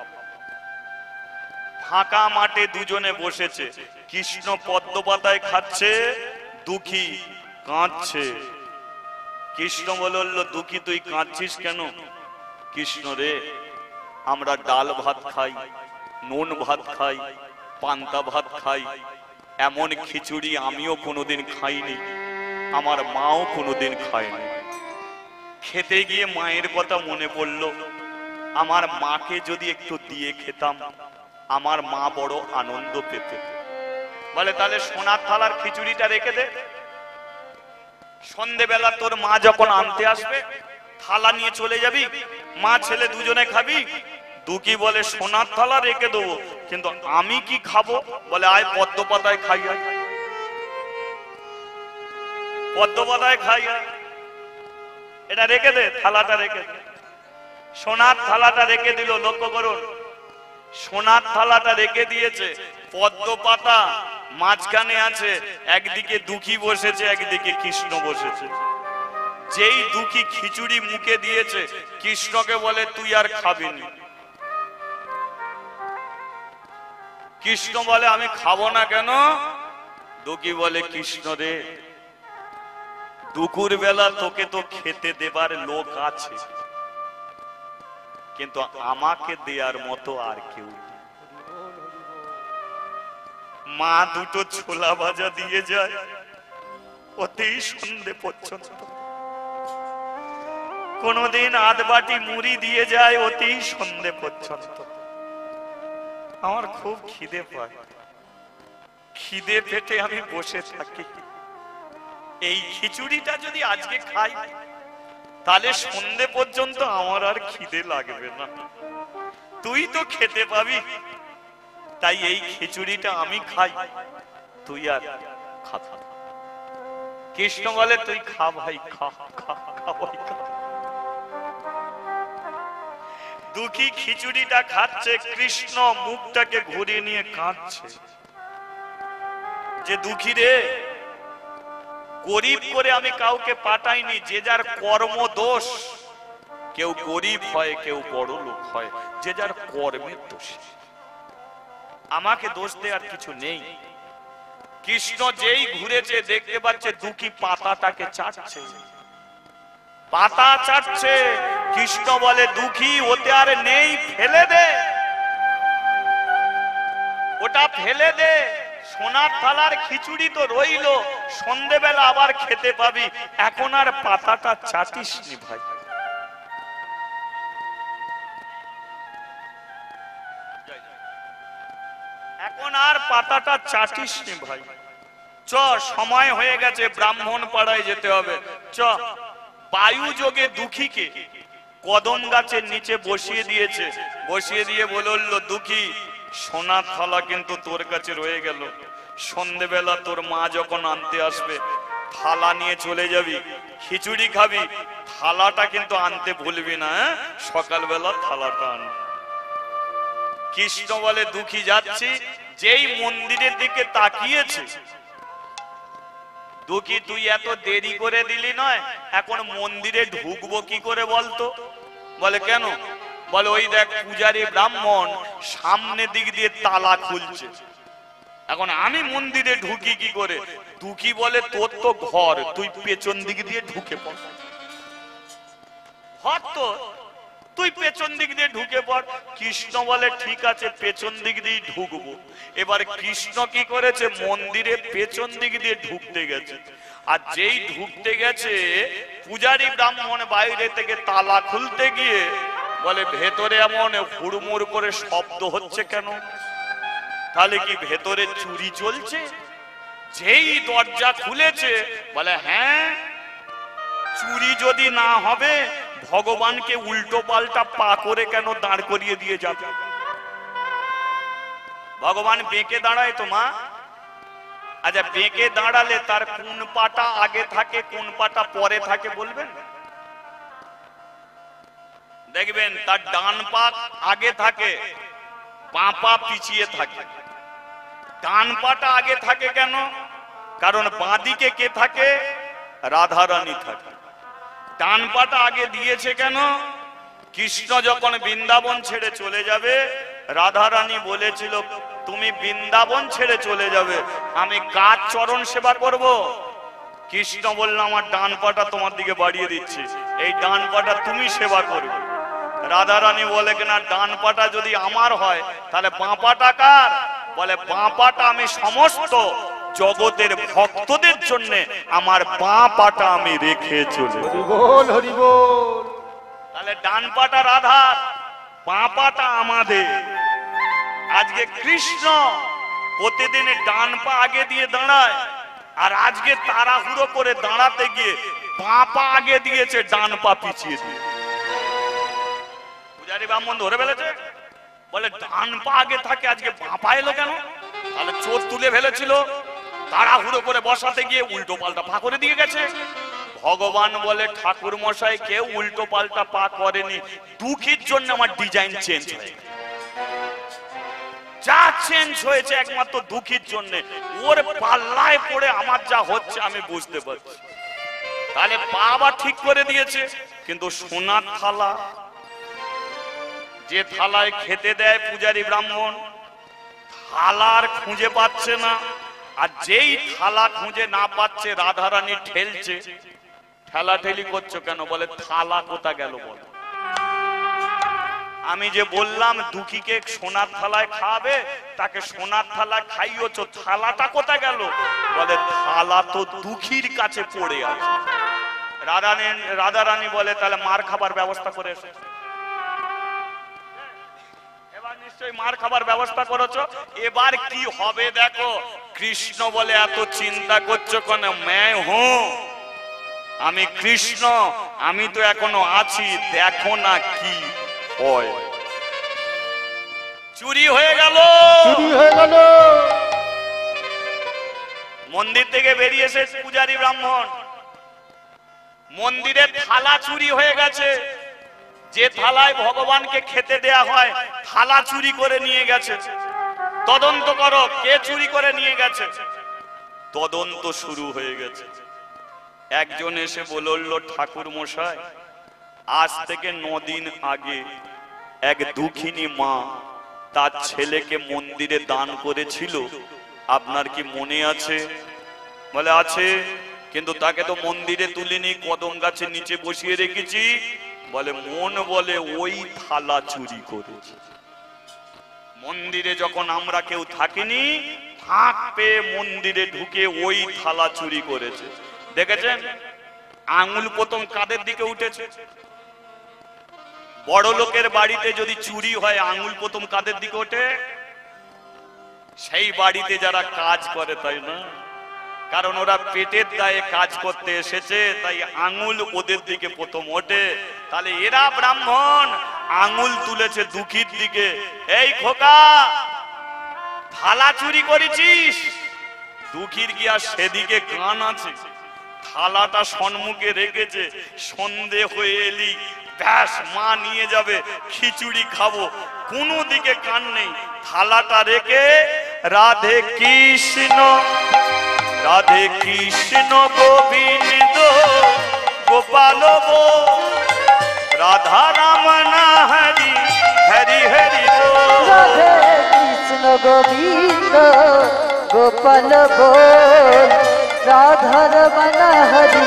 [SPEAKER 1] ফাঁকা মাঠে দুজনে বসেছে, কৃষ্ণ পদ্ম পাতায় খাচ্ছে, দুঃখী কাঁদছে। কৃষ্ণ বলল, দুঃখী তুই কাঁদছিস কেন? কৃষ্ণ রে, আমরা ডাল ভাত খাই, নুন ভাত খাই, পান্তা ভাত খাই, এমন খিচুড়ি আমিও কোনোদিন খাইনি, আমার মাও কোনোদিন খায়নি। খেতে গিয়ে মায়ের কথা মনে পড়লো, আমার মাকে যদি একটু দিয়ে খেতাম, আমার মা বড় আনন্দ পেত। বলে তাহলে সোনার থালার খিচুড়িটা রেখে দে, সন্ধেবেলা তোর মা যখন আনতে আসবে থালা নিয়ে চলে যাবি, মা ছেলে দুজনে খাবি। দুঃখী বলে সোনার থালা রেখে দেবো, কিন্তু আমি কি খাবো? বলে আয় পদ্ম পাতায় খাই, আয় পদ্ম পাতায় খাই, আয় এটা রেখে দে, থালাটা রেখে দে। সোনার থালাটা রেখে দিল। লক্ষ্য করুন, সোনার থালাটা রেখে দিয়েছে, পদ্ম পাতা মাঝখানে আছে, একদিকে দুঃখী বসেছে, একদিকে কৃষ্ণ বসেছে। যেই দুঃখী খিচুড়ি মুখে দিয়েছে, কৃষ্ণকে বলে তুই আর খাবি না। কৃষ্ণ বলে আমি খাবো না কেন? দুঃখী বলে কৃষ্ণ রে, দুপুর বেলা তোকে তো খেতে দেবার লোক আছে, কিন্তু আমাকে দেওয়ার মতো আর কেউ নেই। মা দুটো ছোলা ভাজা দিয়ে যায়, ওতেই সন্ধে পর্যন্ত। কোনদিন আধ বাটি মুড়ি দিয়ে যায়, ওতেই সন্ধে পর্যন্ত। আমার খুব খিদে পায়, খিদে পেটে আমি বসে থাকি। এই খিচুড়িটা যদি আজকে খাই, তাহলে সন্ধে পর্যন্ত আমার আর খিদে লাগবে না, তুই তো খেতে পাবি। তাই এই খিচুড়িটা আমি খাই, তুই আর খা। কৃষ্ণ বলে তুই খা ভাই, খা খা খা ভাই খা। দুঃখী খিচুড়িটা খাচ্ছে, কৃষ্ণ মুখটাকে ঘুরিয়ে নিয়ে কাঁদছে যে দুঃখী রে, গরিব করে আমি কাউকে পাঠাইনি, যে যার কর্ম দোষ। কেউ গরিব হয়, কেউ বড় লোক হয়, যে যার কর্মের দোষ। আমাকে দোষ দেওয়ার কিছু নেই। কৃষ্ণ যেই ঘুরেছে দেখতে পাচ্ছে দুঃখী পাতাটাকে চাটছে, পাতা চাটছে। কৃষ্ণ বলে দুঃখী ওতে আর নেই, ফেলে দে, ওটা ফেলে দে। সোনার থালার খিচুড়ি তো রইলো, সন্ধেবেলা আবার খেতে পাবি, এখন আর পাতাটা চাটিস নি ভাই। এখন আর পাতাটা চাটিস নি ভাই। চ, সময় হয়ে গেছে, ব্রাহ্মণ পাড়ায় যেতে হবে। চ। বায়ু যোগে দুঃখীকে কদম গাছের নিচে বসিয়ে দিয়েছে, বসিয়ে দিয়ে বলল দুঃখী, সোনার থালা কিন্তু তোর কাছে রয়ে গেল, সন্ধেবেলা তোর মা যখন আনতে আসবে থালা নিয়ে চলে যাবি, খিচুড়ি খাবি, থালাটা কিন্তু আনতে ভুলবি না, সকালবেলা থালাটা আন। কৃষ্ণ বলে দুঃখী যাচ্ছি। যেই মন্দিরের দিকে তাকিয়েছে, দুঃখী তুই এত দেরি করে দিলি নয়, এখন মন্দিরে ঢুকবো কি করে বলতো? বলে কেন? বলে ওই দেখ পূজারী ব্রাহ্মণ সামনে দিক দিয়ে তালা খুলছে, এখন আমি মন্দিরে ঢুকি কি করে? দুঃখী বলে তোর তো ঘর, তুই পেছন দিক দিয়ে ঢুকে পড়। ঘর তো, তুই পেছন দিক দিয়ে ঢুকে পড়। কৃষ্ণ বলে ঠিক আছে, পেছন দিক দিয়ে ঢুকবো। এবার কৃষ্ণ কি করেছে? মন্দিরে পেছন দিক দিয়ে ঢুকতে গেছে। আর যেই ঢুকতে গেছে, পূজারী ব্রাহ্মণ বাইরে থেকে তালা খুলতে গিয়ে বলে ভেতরে এমন হুড়মুড় করে শব্দ হচ্ছে কেন? তাহলে কি ভেতরে চুরি চলছে? যেই দরজা খুলেছে বলে হ্যাঁ, চুরি যদি না হবে ভগবানকে উল্টো পাল্টা পা করে কেন দাঁড় করিয়ে দিয়ে যাবে? ভগবান বেঁকে দাঁড়ায় তো মা? আচ্ছা, বেঁকে দাঁড়ালে তার কোন পাটা আগে থাকে কোন পাটা পরে থাকে বলবেন? দেখবেন তার ডান পা আগে থাকে, বাঁ পা পিছিয়ে থাকে। ডান পাটা আগে থাকে কেন? কারণ বাঁ দিকে কে থাকে? রাধারানী থাকে। ডান পাটা আগে দিয়েছে কেন? কৃষ্ণ যখন বৃন্দাবন ছেড়ে চলে যাবে, রাধারানী বলেছিল তুমি বৃন্দাবন ছেড়ে চলে যাবে, আমি কার চরণ সেবা করব? কৃষ্ণ বলল আমার ডান পাটা তোমার দিকে বাড়িয়ে দিচ্ছি, এই ডান পাটা তুমি সেবা করবে। রাধারানী বলে কিনা ডান পাটা যদি আমার হয় তাহলে বাঁ পাটা কার? বলে বাঁ পাটা আমি সমস্ত জগতের ভক্তদের জন্য আমার বাঁ পাটা আমি রেখে চলে।
[SPEAKER 3] হরি বল, হরি বল।
[SPEAKER 1] তাহলে ডান পাটা রাধার, বাঁ পাটা আমাদের। আজকে কৃষ্ণ প্রতিদিন ডান পা আগে দিয়ে দাঁড়ায়, আর আজকে তাড়াহুড়ো করে দাঁড়াতে গিয়ে বাঁ পা আগে দিয়েছে, ডান পা পিছিয়ে দিয়ে। পূজারী ব্রাহ্মণ ধরে ফেলেছে, বলে ডান পা আগে থাকে, আজকে বাঁ পা এলো কেন? তাহলে চোর তুলে ফেলেছিল, তাড়াহুড়ো করে বসাতে গিয়ে উল্টো পাল্টা পা করে দিয়ে গেছে। ভগবান বলে ঠাকুর মশাই কেউ উল্টো পাল্টা পা করেনি, দুঃখীর জন্য আমার ডিজাইন চেঞ্জ হয়ে গেছে। যা চেঞ্জ হয়েছে একমাত্র দুঃখীর জন্য। ওর পাল্লায় পড়ে আমার যা হচ্ছে আমি বুঝতে পারছি। তাহলে পা আবার ঠিক করে দিয়েছে, কিন্তু সোনার থালা, যে থালায় খেতে দেয় পূজারী ব্রাহ্মণ, থালার খুঁজে পাচ্ছে না। আর যেই থালা খুঁজে না পাচ্ছে, রাধারানী ঠেলছে। ঠেলাঠেলি করছো কেন? বলে থালা কোথা গেল বল। আমি যে বললাম দুঃখীকে সোনার থালায় খাবে, তাকে সোনার থালায় খাইয়েছ, থালাটা কোথা গেল? বলে থালা তো দুঃখীর কাছে পড়ে আছে। রাধারানী বলে তাহলে মার খাবার ব্যবস্থা করে এসো। এবার নিশ্চয়ই মার খাবার ব্যবস্থা করেছো, এবার কি হবে দেখো। কৃষ্ণ বলে এত চিন্তা করছো কেন? मैं हूं, আমি কৃষ্ণ, আমি তো এখনো আছি, দেখো না কি হয়। চুরি হয়ে গেল,
[SPEAKER 3] চুরি হয়ে গেল।
[SPEAKER 1] মন্দির থেকে বেরিয়ে এসে পূজারী ব্রাহ্মণ, মন্দিরের থালা চুরি হয়ে গেছে। যে থালায় ভগবানকে খেতে দেয়া হয়, থালা চুরি করে নিয়ে গেছে। তদন্ত করো কে চুরি করে নিয়ে গেছে। তদন্ত শুরু হয়ে গেছে। একজন এসে বলল ঠাকুর মশাই, আজ থেকে 9 দিন আগে এক দুঃখিনী মা তার ছেলেকে মন্দিরে দান করেছিল, আপনার কি মনে আছে? বলে আছে, কিন্তু তাকে তো মন্দিরে তুলিনি, কদম গাছের নিচে বসিয়ে রেখেছি। বলে মন বলে ওই থালা চুরি করেছে। মন্দিরে যখন আমরা কেউ থাকিনি, ফাঁক পেয়ে মন্দিরে ঢুকে ওই থালা চুরি করেছে। দেখেছেন আঙুল প্রথম কাদের দিকে উঠেছে? বড় লোকের বাড়িতে যদি চুরি হয় আঙুল প্রথম কাদের দিকে ওঠে? সেই বাড়িতে যারা কাজ করে, তাই না? কারণ ওরা পেটের দায়ে কাজ করতে এসেছে, তাই আঙুল ওদের দিকে প্রথম ওঠে। তাহলে এরা ব্রাহ্মণ আঙুল তুলেছে দুঃখীর দিকে। এই খোকা, থালা চুরি করেছিস? দুঃখীর কি আর সেদিকে কান আছে? থালাটা সম্মুখে রেখেছে, সন্ধে হয়ে এলি ব্যাস মা নিয়ে যাবে, খিচুড়ি খাবো, কোনো দিকে কান নেই। থালাটা রেখে রাধে কৃষ্ণ, রাধে কৃষ্ণ গোবিন্দ গোপাল গো, রাধা রামনা হরি হরি হরি বল।
[SPEAKER 2] রাধে কৃষ্ণ গোবিন্দ গোপাল বল রাধার মানা হরি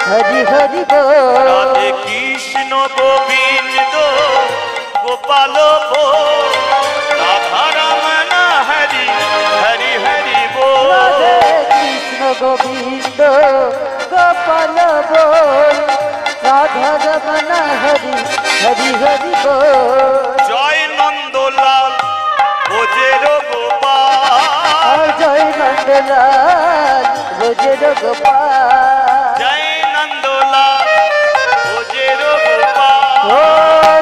[SPEAKER 2] হরি হরি বল
[SPEAKER 1] রাধে কৃষ্ণ গোবিন্দ গোপাল বল রাধা রমণ হরি হরি হরি বল
[SPEAKER 2] রাধে কৃষ্ণ গোবিন্দ গোপাল বল রাধার মানা হরি হরি হরি বল
[SPEAKER 1] জয় নন্দলাল বোঝের গোপাল
[SPEAKER 2] জয় নন্দলাল বোঝের গোপাল
[SPEAKER 1] জয় নন্দলাল বোঝের গোপাল
[SPEAKER 2] ও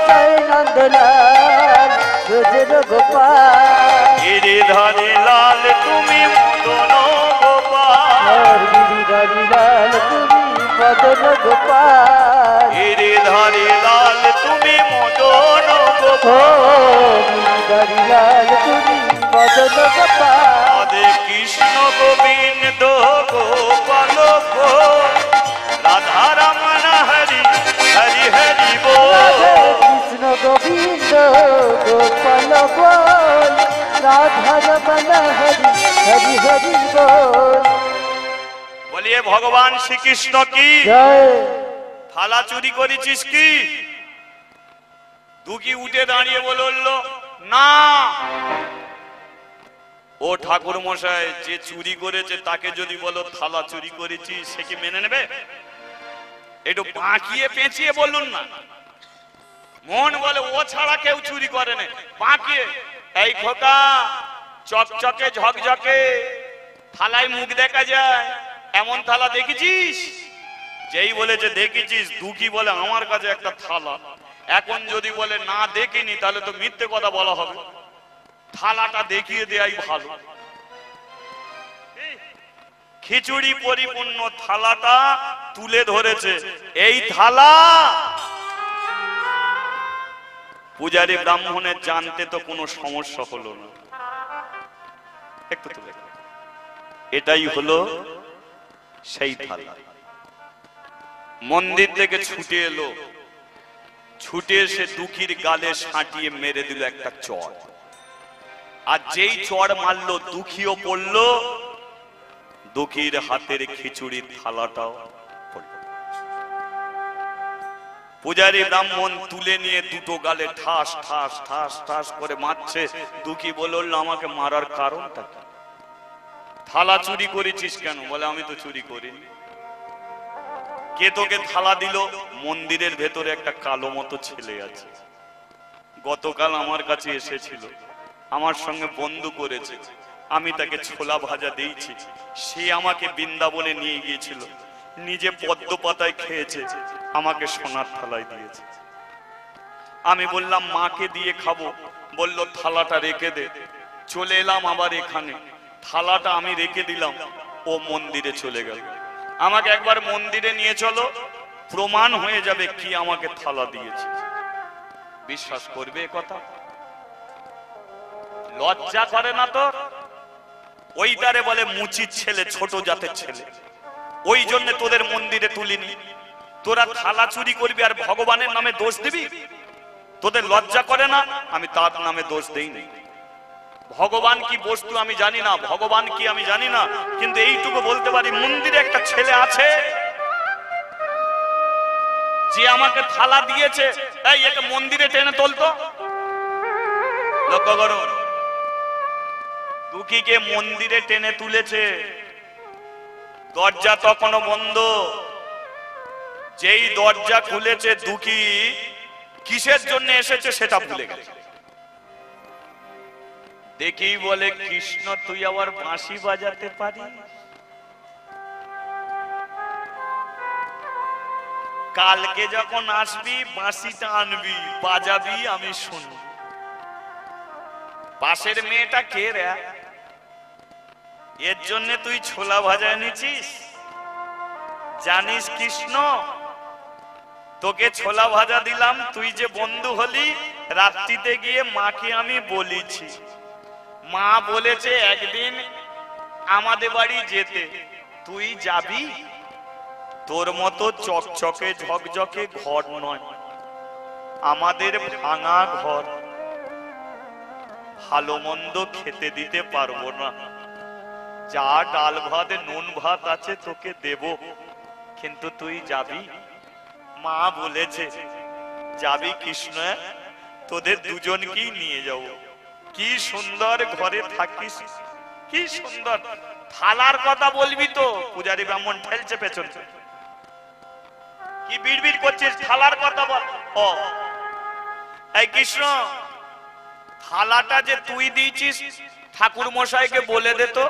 [SPEAKER 2] জয় নন্দলাল বোঝের গোপাল
[SPEAKER 1] গিরিধারী লাল তুমি মদন গোপাল
[SPEAKER 2] গিরিধারী লাল তুমি মদন গোপাল
[SPEAKER 1] গিরিধারী লাল তুমি মদন
[SPEAKER 2] ও
[SPEAKER 1] গোপাল
[SPEAKER 2] গিরিধারী লাল তুমি মদন গোপাল
[SPEAKER 1] রাধে কৃষ্ণ গোবিন্দ গোপাল বল রাধা রমণ হরি হরি হরি
[SPEAKER 2] রাধে
[SPEAKER 1] বল
[SPEAKER 2] কৃষ্ণ গোবিন্দ গোপাল বল রাধা রমণ হরি হরি হরি বল
[SPEAKER 1] বলিয়ে ভগবান শ্রীকৃষ্ণ কি
[SPEAKER 2] জয়
[SPEAKER 1] থালা চুরি করেছিস কি দুকি উঠে দাঁড়িয়ে বলল না ও ঠাকুর মশাই যে চুরি করেছে তাকে যদি বলো থালা চুরি করেছি সে কি মেনে নেবে একটু বাঁকিয়ে পেঁচিয়ে বলুন না মন বলে ও ছাড়া কেউ চুরি করে না বাঁকিয়ে এই খোকা চকচকে ঝকঝকে থালায় মুখ দেখা যায় এমন থালা দেখেছিস যেই বলেছে দেখেছিস দুকি বলে আমার কাছে একটা থালা এখন যদি বলে না দেখিনি তাহলে তো মিথ্যে কথা বলা হবে থালাটা দেখিয়ে দেয়াই ভালো খিচুড়ি পরিপূর্ণ থালাটা তুলে ধরেছে এই থালা পূজারী ব্রাহ্মণের জানতে তো কোনো সমস্যা হলো না একটু তুলে এটাই হলো সেই থালা মন্দির থেকে ছুটে এলো ছুটে এসে দুঃখীর গালে সাঁটিয়ে মেরে দিল একটা চড় আর যেই চড় মারলো দুঃখীও পড়লো দুঃখীর হাতের খিচুড়ির থালাটাও পড়ল পূজারী ব্রাহ্মণ তুলে নিয়ে দুটো গালে ঠাস ঠাস ঠাস ঠাস করে মারছে দুঃখী বলল আমাকে মারার কারণটা কি থালা চুরি করেছিস কেন বলে আমি তো চুরি করিনি কে তোকে থালা দিল মন্দিরের ভেতরে একটা কালো মতো ছেলে আছে গতকাল আমার কাছে এসেছিল আমার সঙ্গে বন্ধু করেছে আমি তাকে ছোলা ভাজা দিয়েছি সে আমাকে বৃন্দাবনে নিয়ে গিয়েছিল নিজে পদ্ম পাতায় খেয়েছে আমাকে সোনার থালায় দিয়েছে আমি বললাম মাকে দিয়ে খাবো বলল থালাটা রেখে দে চলে এলাম আবার এখানে থালাটা আমি রেখে দিলাম ও মন্দিরে চলে গেল আমাকে একবার মন্দিরে নিয়ে চলো প্রমাণ হয়ে যাবে কি আমাকে থালা দিয়েছে বিশ্বাস করবে কথা লজ্জা করে না তো ওইটারে বলে মুচির ছেলে ছোট জাতের ছেলে ওই জন্য তোদের মন্দিরে তুলিনি তোরা থালা চুরি করবি আর ভগবানের নামে দোষ দিবি তোদের লজ্জা করে না আমি তার নামে দোষ দেইনি ভগবান কি বস্তু আমি জানি না ভগবান কি আমি জানি না কিন্তু এইটুকু বলতে পারি মন্দিরে একটা ছেলে আছে যে আমাকে থালা দিয়েছে এই এটা মন্দিরে টেনে তোলতো লক্ষ্য করো দুঃখীকে মন্দিরে টেনে তুলেছে দরজা তখনও বন্ধ যেই দরজা খুলেছে দুঃখী কিসের জন্য এসেছে সেটা ভুলে গেছে দেখি বলে কৃষ্ণ তুই আবার বাঁশি বাজাতে পারিস কালকে যখন আসবি বাঁশিটা আনবি বাজাবি আমি শুনবো পাশের মেয়েটা কে রে এর জন্য তুই ছোলা ভাজা এনেছিস জানিস কৃষ্ণ তোকে ছোলা ভাজা দিলাম তুই যে বন্ধু হলি রাত্রিতে গিয়ে মাকে আমি বলেছি মা বলেছে একদিন আমাদের বাড়ি যেতে তুই যাবি তোর মতো চকচকে ঝকঝকে ঘর নয় আমাদের ভাঙা ঘর ভালো মন্দ খেতে দিতে পারবো না যা ডাল ভাতে নুন ভাত আছে তোকে দেব, কিন্তু তুই যাবি? মা বলেছে যাবি কৃষ্ণ, তোদের দুজনকেই নিয়ে যাব। কি সুন্দর ঘরে থাকিস, কি সুন্দর। থালার কথা বলবি তো? পূজারী ব্রাহ্মণ ঠেলছে পেছন। কি বিড়বিড় করছিস? থালার কথা বল। ও এই কৃষ্ণ, থালাটা যে তুই দিয়েছিস ঠাকুর মশাইকে বলে দে তো।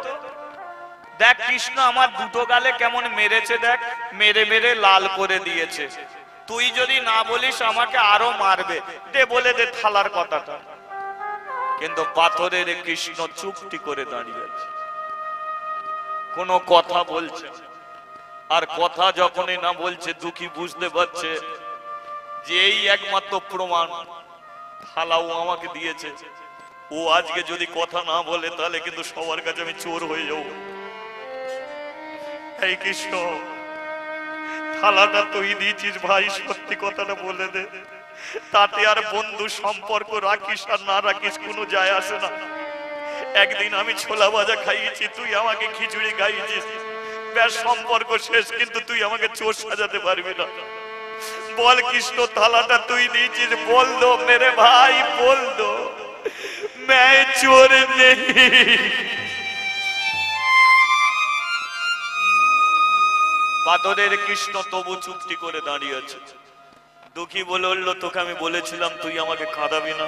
[SPEAKER 1] দেখ কৃষ্ণ আমার দুটো গালে কেমন মেরেছে, দেখ মেরে মেরে লাল করে দিয়েছে। তুই যদি না বলিস আমাকে আরো মারবে। দে বলে দে থালার কথাটা। কিন্তু পাথরের কৃষ্ণ চুপটি করে দাঁড়িয়ে আছে, কোনো কথা বলছে। আর কথা যখনই না বলছে দুঃখী বুঝতে পারছে যে এই একমাত্র প্রমাণ, থালাও আমাকে দিয়েছে। ও আজকে যদি কথা না বলে তাহলে কিন্তু সবার কাছে আমি চোর হয়ে যাব। এই কৃষ্ণ, থালাটা তুই দিয়েছিস ভাই, সত্যি কথাটা বলে দে। তাতে আর বন্ধু সম্পর্ক রাখিস আর না রাখিস কোনো যায় আসে না। একদিন আমি ছোলা ভাজা খাইয়েছি, তুই আমাকে খিচুড়ি খাইয়েছিস, ব্যাস সম্পর্ক শেষ। কিন্তু তুই আমাকে চোর সাজাতে পারবি না। বল কৃষ্ণ, থালাটা তুই দিয়েছিস, বল দো মেরে ভাই, বল দো मैं चोर नहीं। পাথরের কৃষ্ণ তবু চুপটি করে দাঁড়িয়ে আছে। দুঃখী বলে উঠল, তোকে আমি বলেছিলাম তুই আমাকে কাঁদাবি না।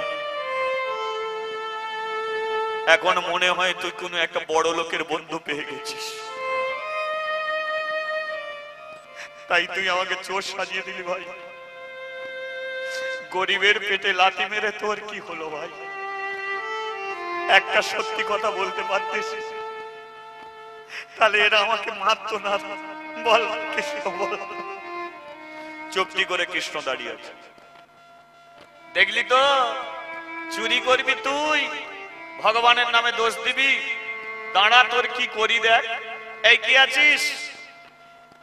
[SPEAKER 1] এখন মনে হয় তুই কোনো একটা বড় লোকের বন্ধু পেয়ে গেছিস, তাই তুই আমাকে চোর সাজিয়ে দিলি ভাই। গরিবের পেটে লাথি মেরে তোর কি হলো ভাই? একটা সত্যি কথা বলতে পারতিস, তাহলে এরা আমাকে মারতো না। বল কৃষ্ণ বল। চুপটি করে কৃষ্ণ দাঁড়িয়ে আছে। দেখলি তো, চুরি করবি তুই, ভগবানের নামে দোষ দিবি। দাঁড়া, তোর কি করি দেখ। এই কি আছিস,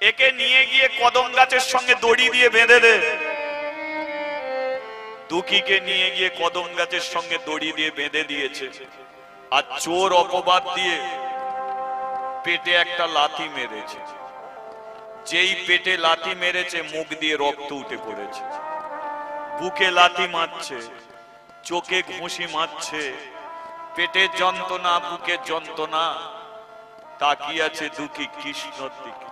[SPEAKER 1] একে নিয়ে গিয়ে কদম গাছের সঙ্গে দড়ি দিয়ে বেঁধে দে। দুঃখীকে নিয়ে গিয়ে কদম গাছের সঙ্গে দড়ি দিয়ে বেঁধে দিয়েছে। আর চোর অপবাদ দিয়ে পেটে একটা লাথি মেরেছে। যেই পেটে লাথি মেরেছে মুখ দিয়ে রক্ত উঠে পড়েছে। বুকে লাথি মারছে, চোখে ঘুষি মারছে, পেটের যন্ত্রণা, বুকের যন্ত্রণা। তাকিয়ে আছে দুঃখী কৃষ্ণর দিকে।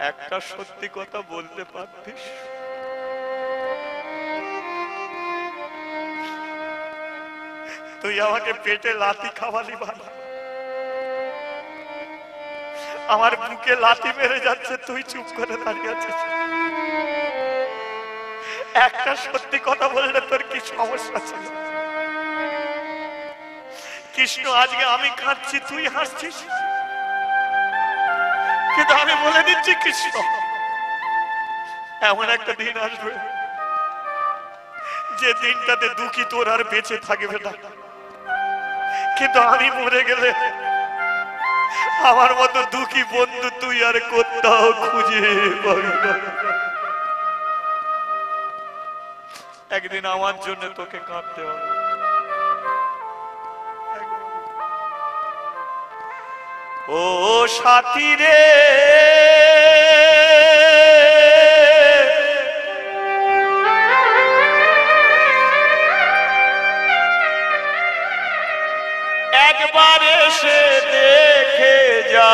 [SPEAKER 1] একটা সত্যি কথা বলতে পারতিস? তুই আমাকে পেটে লাথি খাওয়ালি ভাই, আমার বুকে লাথি মেরে যাচ্ছে, তুই চুপ করে দাঁড়িয়ে আছিস। একটা সত্যি কথা বললে তোর কি সমস্যা ছিল? কৃষ্ণ, আজকে আমি কাঁদছি, তুই হাসছিস, কিন্তু আমি বলে দিচ্ছি কৃষ্ণ, এমন একটা দিন আসবে যে দিনটাতে দুঃখী তোর আর বেঁচে থাকবে না। কিন্তু আমি মরে গেলে আমার মতো দুঃখী বন্ধু তুই আর কোথাও খুঁজে পাবি না। একদিন আমার জন্য তোকে কাঁদতে হবে। ও সাথী রে, একবার এসে দেখে যা,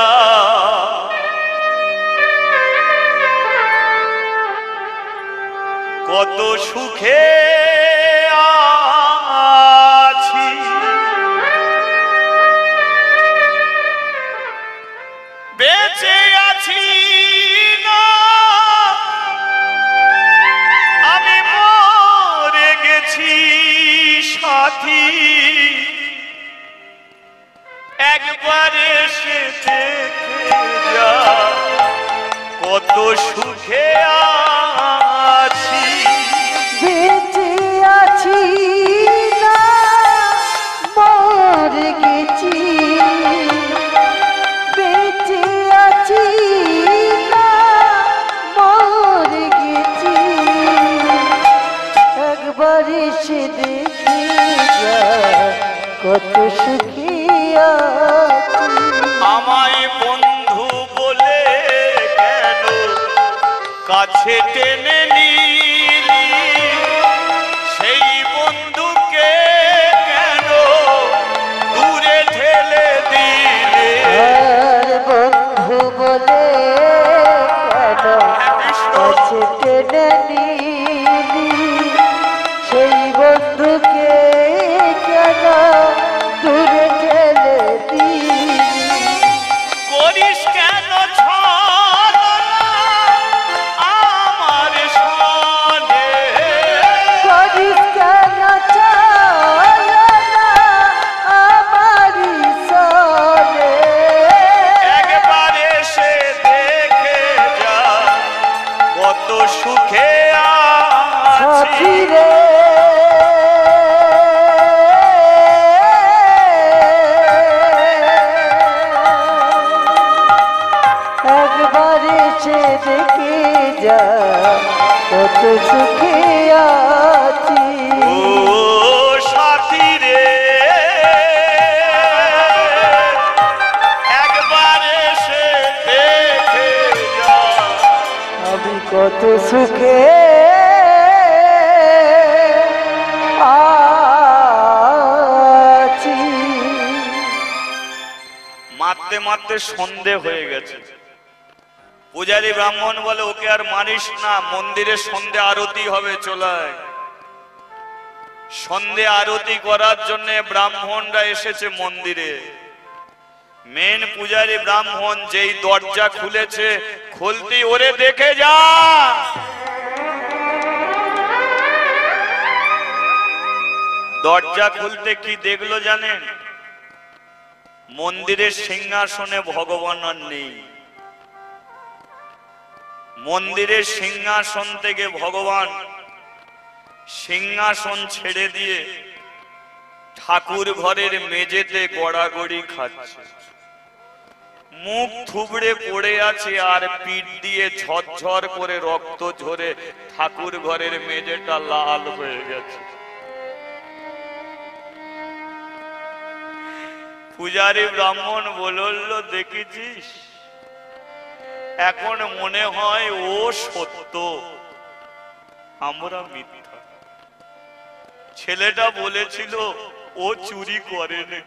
[SPEAKER 1] কত সুখে আছি। বেঁচে আছি না, আমি মরে গেছি সাথী। একবার এসে দেখে যা, কত সুখে আছি।
[SPEAKER 2] বেঁচে আছি না, মরে গেছি। বেঁচে আছি না, মরে গেছি। একবার এসে দেখে যা, কত সুখী আছি।
[SPEAKER 1] কাছে টেনে নিলি সেই বন্ধুকে কেন দূরে ঠেলে দিলে?
[SPEAKER 2] আর বন্ধু বলে কেন কাছে টেনে নিলি সেই বন্ধুকে কেন দূরে ঠেলে দিলি?
[SPEAKER 1] করিস কেন ছলনা আমার সনে?
[SPEAKER 2] করিস কেন ছলনা আমারি সনে?
[SPEAKER 1] একবার এসে দেখে যা কত সুখে আছি
[SPEAKER 2] সাথী রে একবার এসে দেখে যা কত সুখে আছি।
[SPEAKER 1] ও সাথী রে, একবার এসে দেখে যা
[SPEAKER 2] আমি কত সুখে আছি।
[SPEAKER 1] মারতে মারতে সন্ধে হয়ে গেছে। পূজারী ব্রাহ্মণ বলে ওকে আর মারিস না, মন্দিরে সন্ধে আরতি হবে, চলায়। সন্ধে আরতি করার জন্য ব্রাহ্মণরা এসেছে মন্দিরে। মেন পূজারী ব্রাহ্মণ যেই দরজা খুলেছে, খুলতি ওরে দেখে যা দরজা খুলতে কি দেখলো জানেন? মন্দিরের সিংহাসনে ভগবান আর নেই। মন্দিরের সিংহাসন থেকে ভগবান সিংহাসন ছেড়ে দিয়ে ঠাকুর ঘরের মেঝেতে গড়াগড়ি খাচ্ছে, মুখ থুবড়ে পড়ে আছে, আর পিঠ দিয়ে ঝরঝর করে রক্ত ঝরে ঠাকুর ঘরের মেঝেটা লাল হয়ে গেছে। পূজারী ব্রাহ্মণ বলল, দেখেছিস, এখন মনে হয় ও সত্য, আমরা মিথ্যা। ছেলেটা বলেছিল ও চুরি করেনি,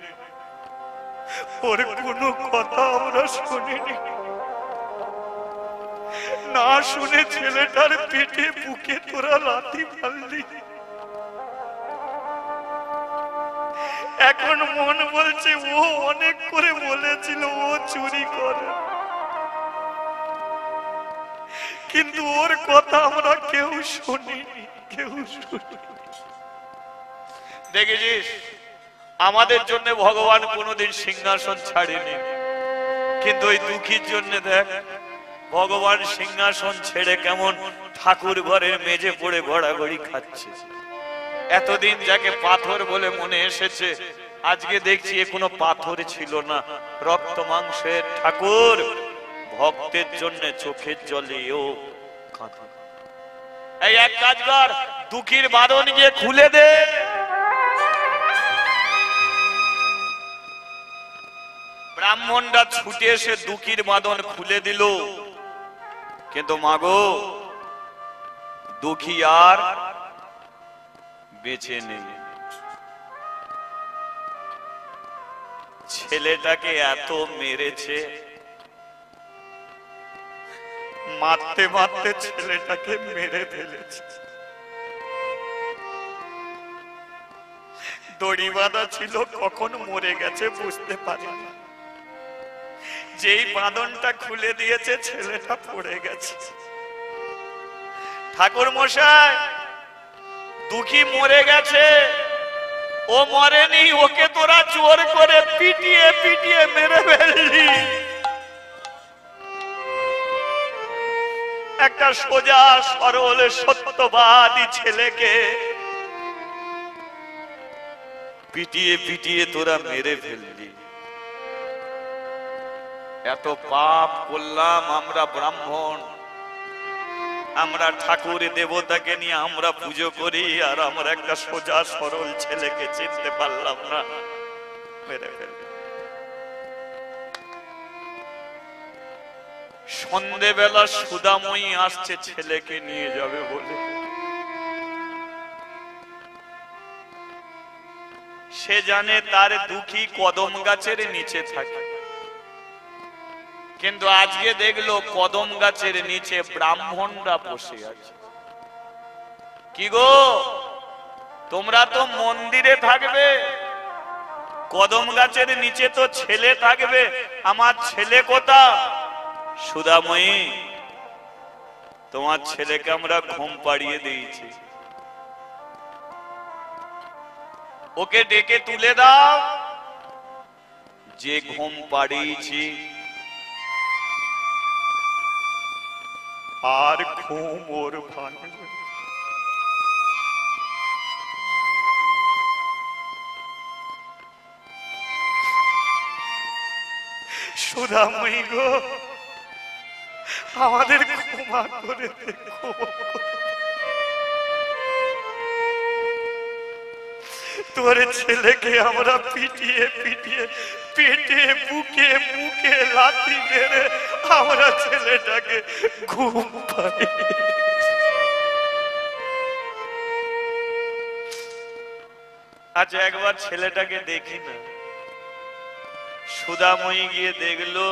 [SPEAKER 1] ওর কোনো কথা আমরা শুনিনি। না শুনে ছেলেটার পেটে বুকে তোরা লাথি মারলি। এখন মন বলছে ও অনেক করে বলেছিল ও চুরি করে, কিন্তু ওর কথা আমরা কেউ শুনিনি, কেউ শুনিনি। দেখেছিস, আমাদের জন্য ভগবান কোনোদিন সিংহাসন ছাড়েনি, কিন্তু ওই দুঃখীর জন্য দেখ ভগবান সিংহাসন ছেড়ে কেমন ঠাকুর ঘরের মেঝে পড়ে গড়াগড়ি খাচ্ছে। এতদিন যাকে পাথর বলে মনে এসেছে, আজকে দেখছি এ কোনো পাথর ছিল না, রক্ত মাংসের ঠাকুর। ভক্তের জন্য চোখের জলে ও কাঁদে। এই এক কাজ কর, দুঃখীর বাঁধন গিয়ে খুলে দে। ব্রাহ্মণরা ছুটে এসে দুঃখীর বাঁধন খুলে দিল, কিন্তু মাগো দুঃখী আর বেঁচে নেই। ছেলেটাকে এত মেরেছে, মারতে মারতে ছেলেটাকে মেরে ফেলেছে। দড়ি বাঁধা ছিল, কখন মরে গেছে বুঝতে পারিনি। যেই বাঁধনটা খুলে দিয়েছে ছেলেটা পড়ে গেছে। ঠাকুর মশাই, দুঃখী মরে গেছে, ও মরেনি, ওকে তোরা জোর করে পিটিয়ে পিটিয়ে মেরে ফেললি। একটা সোজা সরল সত্যবাদী ছেলেকে পিটিয়ে পিটিয়ে তোরা মেরে ফেললি। এত পাপ করলাম আমরা ব্রাহ্মণ, আমরা ঠাকুর দেবতাকে নিয়ে আমরা পুজো করি, আর আমরা একটা সোজা সরল ছেলেকে চিনতে পারলাম না, মেরে ফেললাম। সন্ধেবেলা সুদাময়ী আসছে ছেলেকে নিয়ে যাবে বলে। সে জানে তার দুঃখী কদম গাছের নিচে থাকে, কিন্তু আজকে দেখলো কদম গাছের নিচে ব্রাহ্মণরা বসে আছে। কি গো, তোমরা তো মন্দিরে থাকবে, কদম গাছের নিচে তো ছেলে থাকবে, আমার ছেলে কোথায়? সুদাময়ী, তোমার ছেলেকে আমরা ঘুম পাড়িয়ে দিয়েছি, ওকে ডেকে তুলে দাও। যে ঘুম পাড়িয়েছি আর ঘুম ওর ভাঙবে। সুদাময়ী গো, আমাদের ক্ষমা করে দেখো, তোর ছেলেকে আমরা পিটিয়ে পিটিয়ে পেটে বুকে মুখে লাথি মেরে আমরা ছেলেটাকে ঘুম পাড়িয়ে। আচ্ছা একবার ছেলেটাকে দেখি না। সুদাময়ী গিয়ে দেখলো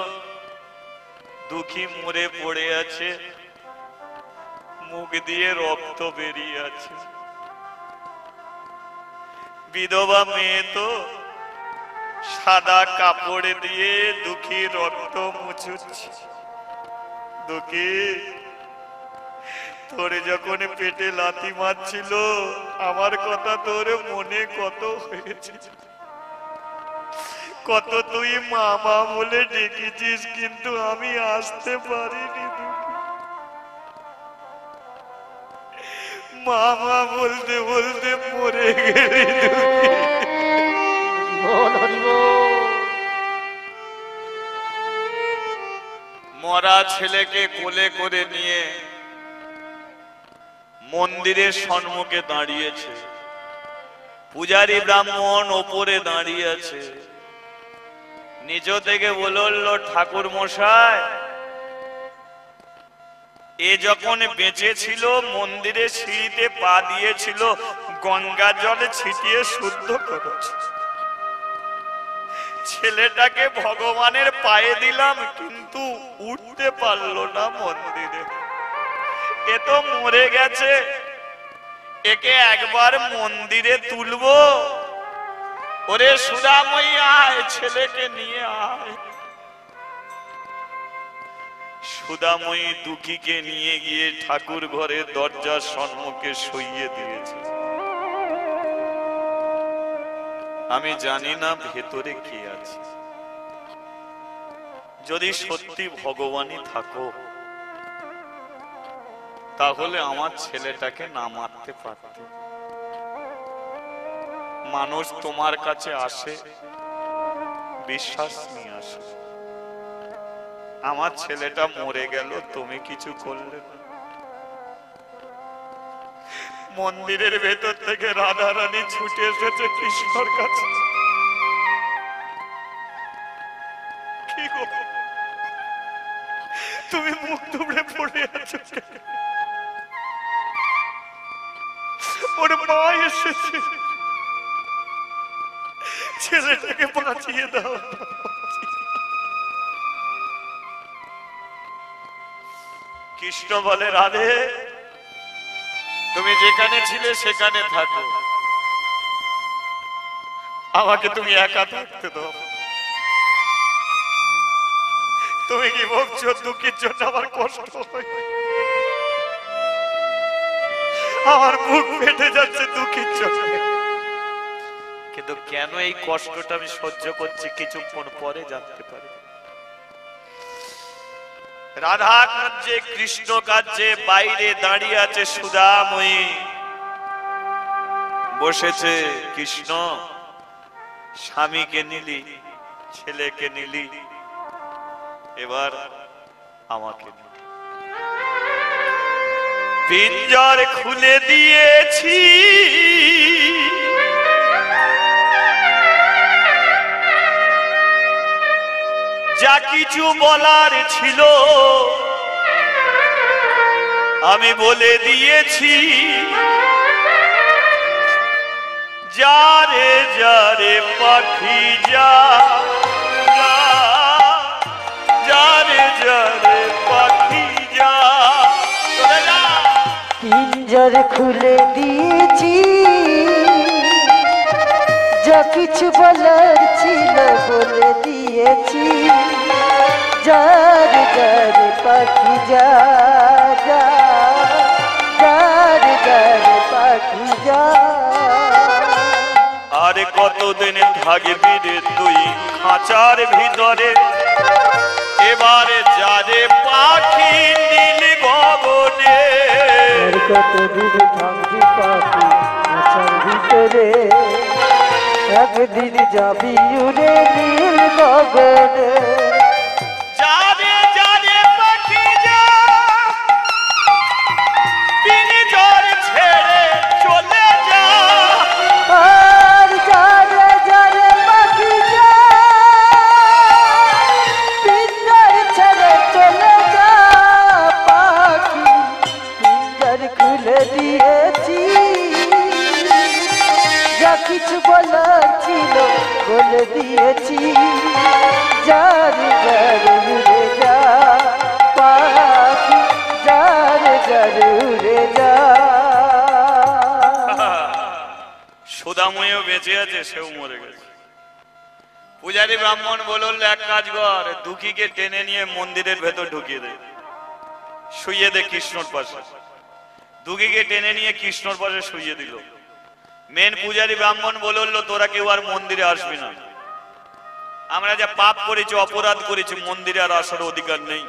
[SPEAKER 1] দুঃখী মরে পড়ে আছে, মুখ দিয়ে রক্ত বেরিয়ে আছে। বিধবা মেয়ে তো সাদা কাপড় দিয়ে দুঃখী রক্ত মুছুচ্ছে। দুঃখী, তোরে যখন পেটে লাথি মারছিল আমার কথা তোর মনে কত হয়েছে, কত তুই মামা বলে ডেকেছিস, কিন্তু আমি আসতে পারিনি। মামা বলতে বলতে মরে গেলি। মরা ছেলেকে কোলে করে নিয়ে মন্দিরের সম্মুখে দাঁড়িয়েছে। পূজারী ব্রাহ্মণ ওপরে দাঁড়িয়ে আছে। নিজ থেকে বলল, ঠাকুর মশাই, এ যখন বেঁচে ছিল মন্দিরের সিঁড়িতে পা দিয়েছিল, গঙ্গা জলে ছিটিয়ে শুদ্ধ করেছে। ছেলেটাকে ভগবানের পায়ে দিলাম, কিন্তু উঠতে পারলো না মন্দিরে। এ তো মরে গেছে, একে একবার মন্দিরে তুলবো। ওরে সুদাময়ী আয়, ছেলেকে নিয়ে আয়। সুদাময়ী দুঃখীকে নিয়ে গিয়ে ঠাকুর ঘরের দরজার সম্মুখে শুইয়ে দিয়েছে। আমি জানি না ভেতরে কে আছে। যদি সত্যি ভগবানই থাকো, তাহলে আমার ছেলেটাকে না মারতে পারতে। মানুষ তোমার কাছে আসে, বিশ্বাস নিয়ে আসে। আমার ছেলেটা মরে গেল, তুমি কিছু করলে না। মন্দিরের ভেতর থেকে রাধা রানী ছুটে এসেছে কৃষ্ণর কাছে। কি গো, তুমি মুখ দুবড়ে পড়ে আছো? ওর মা এসেছে, ছেলেটাকে বাঁচিয়ে দাও। কৃষ্ণ বলে, রাধে, তুমি যেখানে ছিলে সেখানে থাকো, আমাকে তুমি একা থাকতে দাও। তুমি কি বলছো দুঃখের জন্য আমার কষ্ট হয়? আমার বুক ফেটে যাচ্ছে দুঃখের জন্য, কিন্তু কেন এই কষ্টটা আমি সহ্য করছি কিছুক্ষণ পরে জানতে পারি। রাধা কার্যে কৃষ্ণ কার্যে বাইরে দাঁড়িয়ে আছে সুদাময়ী, বসেছে। কৃষ্ণ, স্বামীকে নিলি, ছেলেকে নিলি, এবার আমাকে পিঞ্জর খুলে দিয়েছি, যা কিছু বলার ছিল আমি বলে দিয়েছি। যারে যারে পাখি যা, যারে যারে পাখি যা।
[SPEAKER 2] পিঞ্জর খুলে দিয়েছি, যা কিছু বলার ছিল বলে দিয়েছি। যার যার পাখি যা, যার যার পাখি যা।
[SPEAKER 1] আরে কতদিন থাকবি রে তুই খাঁচার ভিতরে, এবারে যারে পাখি নীল গগনে।
[SPEAKER 2] আর কতদিন থাকবি পাখি খাঁচার ভিতরে, একদিন যাবি উড়ে নীল গগনে।
[SPEAKER 1] যারে যারে পাখি যা, পিঞ্জর ছেড়ে চলে যা।
[SPEAKER 2] আর যারে যারে পাখি যা, পিঞ্জর ছেড়ে চলে যা। পাখি পিঞ্জর খুলে দিয়েছি, যা কিছু বলার ছিল বলে দিয়েছি। যার যার উড়ে যা পাখি, যার যার উড়ে যা।
[SPEAKER 1] সুদাময়ও বেঁচে আছে, সেও মরে গেছে। পূজারী ব্রাহ্মণ বলল, এক কাজ কর, দুঃখীকে টেনে নিয়ে মন্দিরের ভেতর ঢুকিয়ে দে, শুইয়ে দে কৃষ্ণর পাশে। দুঃখীকে টেনে নিয়ে কৃষ্ণর পাশে শুইয়ে দিল। মেন পূজারী ব্রাহ্মণ বলল, তোরা কেউ আর মন্দিরে আসবি না। আমরা যা পাপ করেছি, অপরাধ করেছি, মন্দিরে আর আসার অধিকার নেই।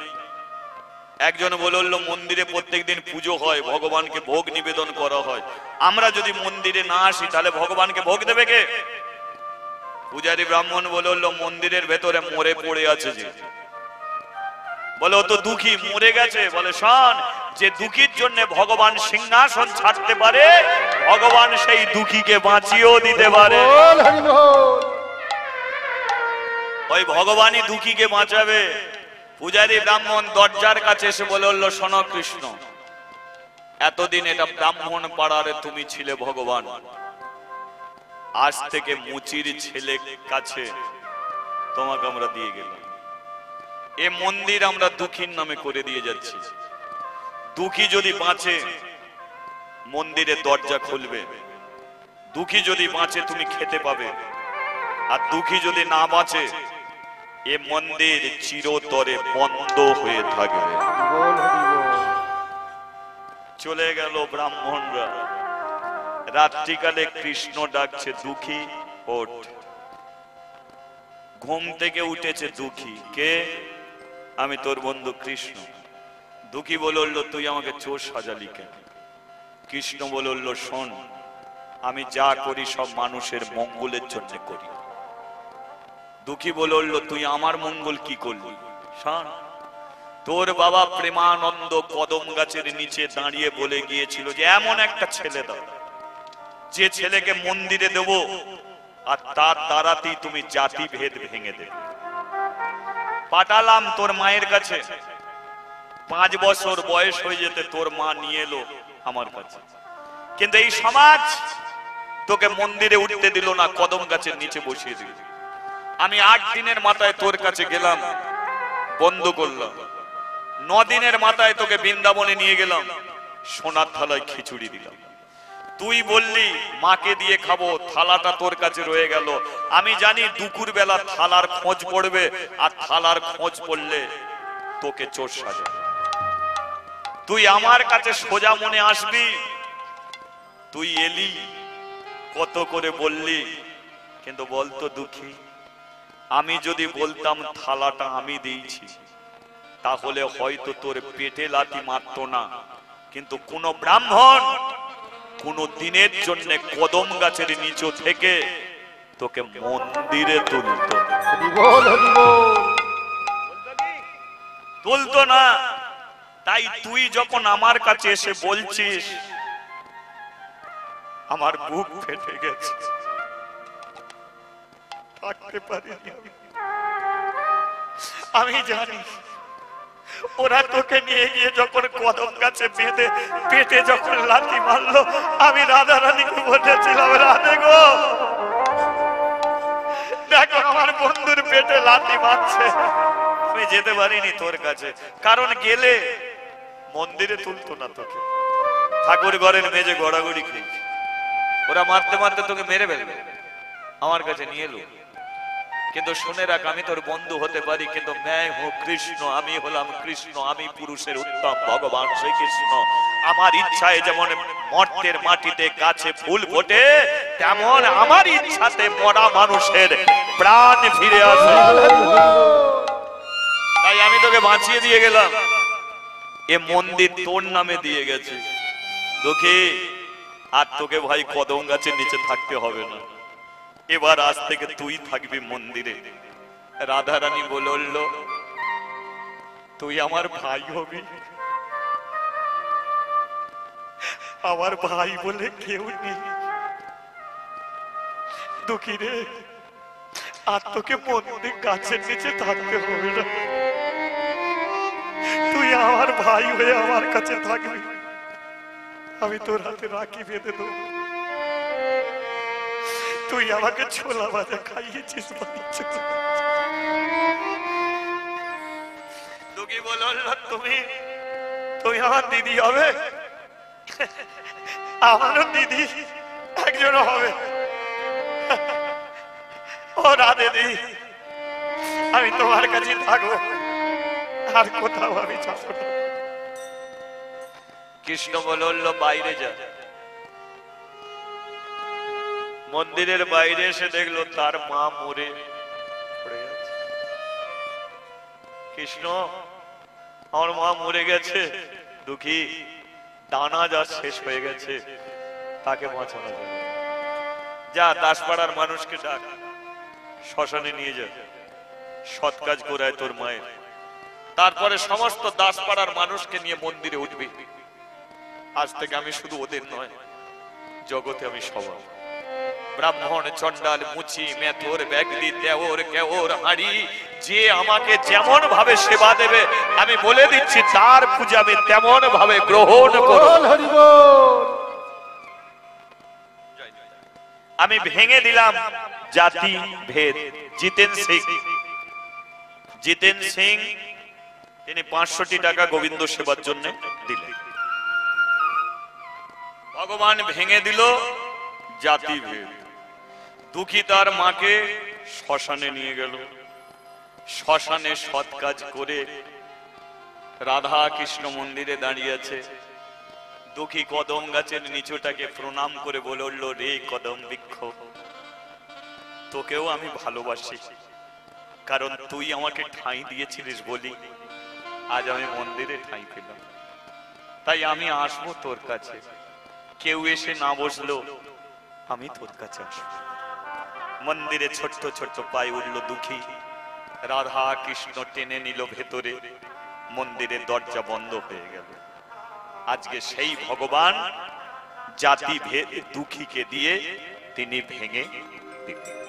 [SPEAKER 1] একজন বলল, মন্দিরে প্রত্যেকদিন পুজো হয়, ভগবানকে ভোগ নিবেদন করা হয়, আমরা যদি মন্দিরে না আসি তাহলে ভগবানকে ভোগ দেবে কে? পূজারী ব্রাহ্মণ বলল, মন্দিরের ভেতরে মরে পড়ে আছে যে। বলে, ও তো দুঃখী, মরে গেছে। বলে, শোন, যে দুঃখীর জন্য ভগবান সিংহাসন ছাড়তে পারে, ভগবান সেই দুঃখীকে বাঁচিয়েও দিতে পারে। ওই ভগবানই দুঃখীকে বাঁচাবে। পূজারী ব্রাহ্মণ দরজার কাছে এসে বলল, শোনো কৃষ্ণ, এতদিন এটা ব্রাহ্মণ পাড়ারে তুমি ছিলে ভগবান, আজ থেকে মুচির ছেলে কাছে তোমাকে আমরা দিয়ে গেলাম। এ মন্দির আমরা দুঃখীর নামে করে দিয়ে যাচ্ছি। দুঃখী যদি বাঁচে, মন্দিরের দরজা খুলবে। দুঃখী যদি বাঁচে, তুমি খেতে পাবে। আর দুঃখী যদি না বাঁচে, এ মন্দির চিরতরে বন্ধ হয়ে থাকবে। চলে গেল ব্রাহ্মণরা। রাত্রিকালে কৃষ্ণ ডাকছে, দুঃখী ওঠ। ঘুম থেকে উঠেছে দুঃখী। কে? আমি তোর বন্ধু কৃষ্ণ। দুঃখী বলল, তুই আমাকে চোর সাজালি কেন? কৃষ্ণ বলল, শোন, আমি যা করি সব মানুষের মঙ্গলের জন্য করি। দুঃখী বলল, তুই আমার মঙ্গল কি করলি? শোন, তোর বাবা প্রেমানন্দ কদম গাছের নিচে দাঁড়িয়ে বলে গিয়েছিল যে এমন একটা ছেলে দাও, যে ছেলেকে মন্দিরে দেব, আর তার দ্বারাতেই তুমি জাতি ভেদ ভেঙে দেবে। পাঠালাম তোর মায়ের কাছে। 5 বছর বয়স হয়ে যেতে তোর মা নিয়ে এলো আমার কাছে। কিন্তু এই সমাজ তোকে মন্দিরে উঠতে দিল না, কদম গাছের নিচে বসিয়ে দিল। আমি 8 দিনের মাথায় তোর কাছে গেলাম, বন্ধ করলাম। 9 দিনের মাথায় তোকে বৃন্দাবনে নিয়ে গেলাম, সোনার থালায় খিচুড়ি দিলাম। তুই বললি মাকে দিয়ে খাবো, থালাটা তোর কাছে রয়ে গেল। আমি জানি দুপুর বেলা থালার খোঁজ পড়বে, আর থালার খোঁজ পড়লে তোকে চোর সাজাবে। তুই আমার কাছে সোজা মনে আসবি। তুই এলি, কত করে বললি, কিন্তু বলতো দুঃখী, আমি যদি বলতাম থালাটা আমি দিয়েছি, তাহলে হয়তো তোর পেটে লাথি মারতো না। কিন্তু কোন ব্রাহ্মণ কোন দিনের জন্য কদম গাছের নিচে থেকে তোকে মন্দিরে তুলতো না। তাই তুই যখন আমার কাছে এসে বলছিস, আমার বুক ফেটে গেছে, থাকতে পারিনি। আমি জানি ওরা তোকে নিয়ে গিয়ে যখন কদম গাছে বেঁধে পেটে যখন লাথি মারলো, আমি রাধা রানীকে বলেছিলাম, রাধে গো দেখো আমার বন্ধুর পেটে লাথি মারছে। আমি যেতে পারিনি তোর কাছে, কারণ গেলে মন্দিরে তুলতো না তোকে, ঠাকুর ঘরের মেজে গড়াগড়ি খেয়েছি। ওরা মারতে মারতে তোকে মেরে ফেলবে, আমার কাছে নিয়ে এলো। কিন্তু শুনে রাখ, আমি তোর বন্ধু হতে পারি, কিন্তু मैं हूं কৃষ্ণ, আমি হলাম কৃষ্ণ, আমি পুরুষের উত্তম ভগবান শ্রীকৃষ্ণ। আমার ইচ্ছায় যেমন মর্তের মাটিতে গাছে ফুল ফোটে, তেমন আমার ইচ্ছাতে মরা মানুষের প্রাণ ফিরে আসে। তাই আমি তোকে বাঁচিয়ে দিয়ে গেলাম, এ মন্দির তোর নামে দিয়ে গেছে দুঃখী। আর তোকে ভাই কদম গাছের নিচে থাকতে হবে না, এবার আজ থেকে তুই থাকবি মন্দিরে। রাধা রানী বলল, তুই আমার ভাই হবি, আমার ভাই বলে কেউ নেই দুঃখী রে। আর তোকে মন্দির গাছের নিচে থাকতে হবে না, তুই আমার ভাই হয়ে আমার কাছে থাকবি। আমি তোর হাতে রাখি বেঁধে দেবো, তুই আমাকে ছোলা ভাজা খাইয়েছিস। দুঃখী বলল, তুমি তুমি আমার দিদি হবে, আমারও দিদি একজন হবে। ও রাধে দি, আমি তোমার কাছে থাকবো, আর কোথাও আমি যাবো না। কৃষ্ণ বলল, বাইরে যা। মন্দিরের বাইরে এসে দেখলো তার মা মরে পড়ে গেছে। কৃষ্ণ, আমার মা মরে গেছে দুঃখী, দানা যা শেষ হয়ে গেছে, তাকে বাঁচানো যাবে। যা দাসপাড়ার মানুষকে ডাক, শ্মশানে নিয়ে যা, সৎ কাজ করায় তোর মায়ের। তারপরে সমস্ত দাসপাড়ার মানুষকে নিয়ে মন্দিরে উঠবি। আজ থেকে আমি শুধু ওদের নয়, জগতে আমি সবার। ব্রাহ্মণ, চন্ডাল, মুচি, মেথর, ব্যাগলি, দেওর, কেওর, হাঁড়ি, যে আমাকে যেমন ভাবে সেবা দেবে, আমি বলে দিচ্ছি তার পূজা আমি তেমন ভাবে গ্রহণ করব। আমি ভেঙে দিলাম জাতি ভেদ। জিতেন সিং তিনি 500 টাকা গোবিন্দ সেবার জন্য দিলেন। ভগবান ভেঙে দিল জাতি ভেদ। দুঃখী তার মাকে শ্মশানে নিয়ে গেল। শ্মশানে সৎ কাজ করে রাধা কৃষ্ণ মন্দিরে দাঁড়িয়ে আছে। দুঃখী কদম গাছের নিচুটাকে প্রণাম করে বলল, রে কদম বৃক্ষ, তোকেও আমি ভালোবাসি, কারণ তুই আমাকে ঠাঁই দিয়েছিলিস বলি আজ আমি মন্দিরে ঠাঁই পেলাম। তাই আমি আসবো তোর কাছে, কেউ এসে না বসলো আমি তোর কাছে আসবো। মন্দিরে ছোট্ট ছোট্ট পায়ে উঠল দুঃখী। রাধা কৃষ্ণ টেনে নিল ভেতরে, মন্দিরের দরজা বন্ধ হয়ে গেল। আজকে সেই ভগবান জাতি ভেদ দুঃখীকে দিয়ে তিনি ভেঙে দিলেন।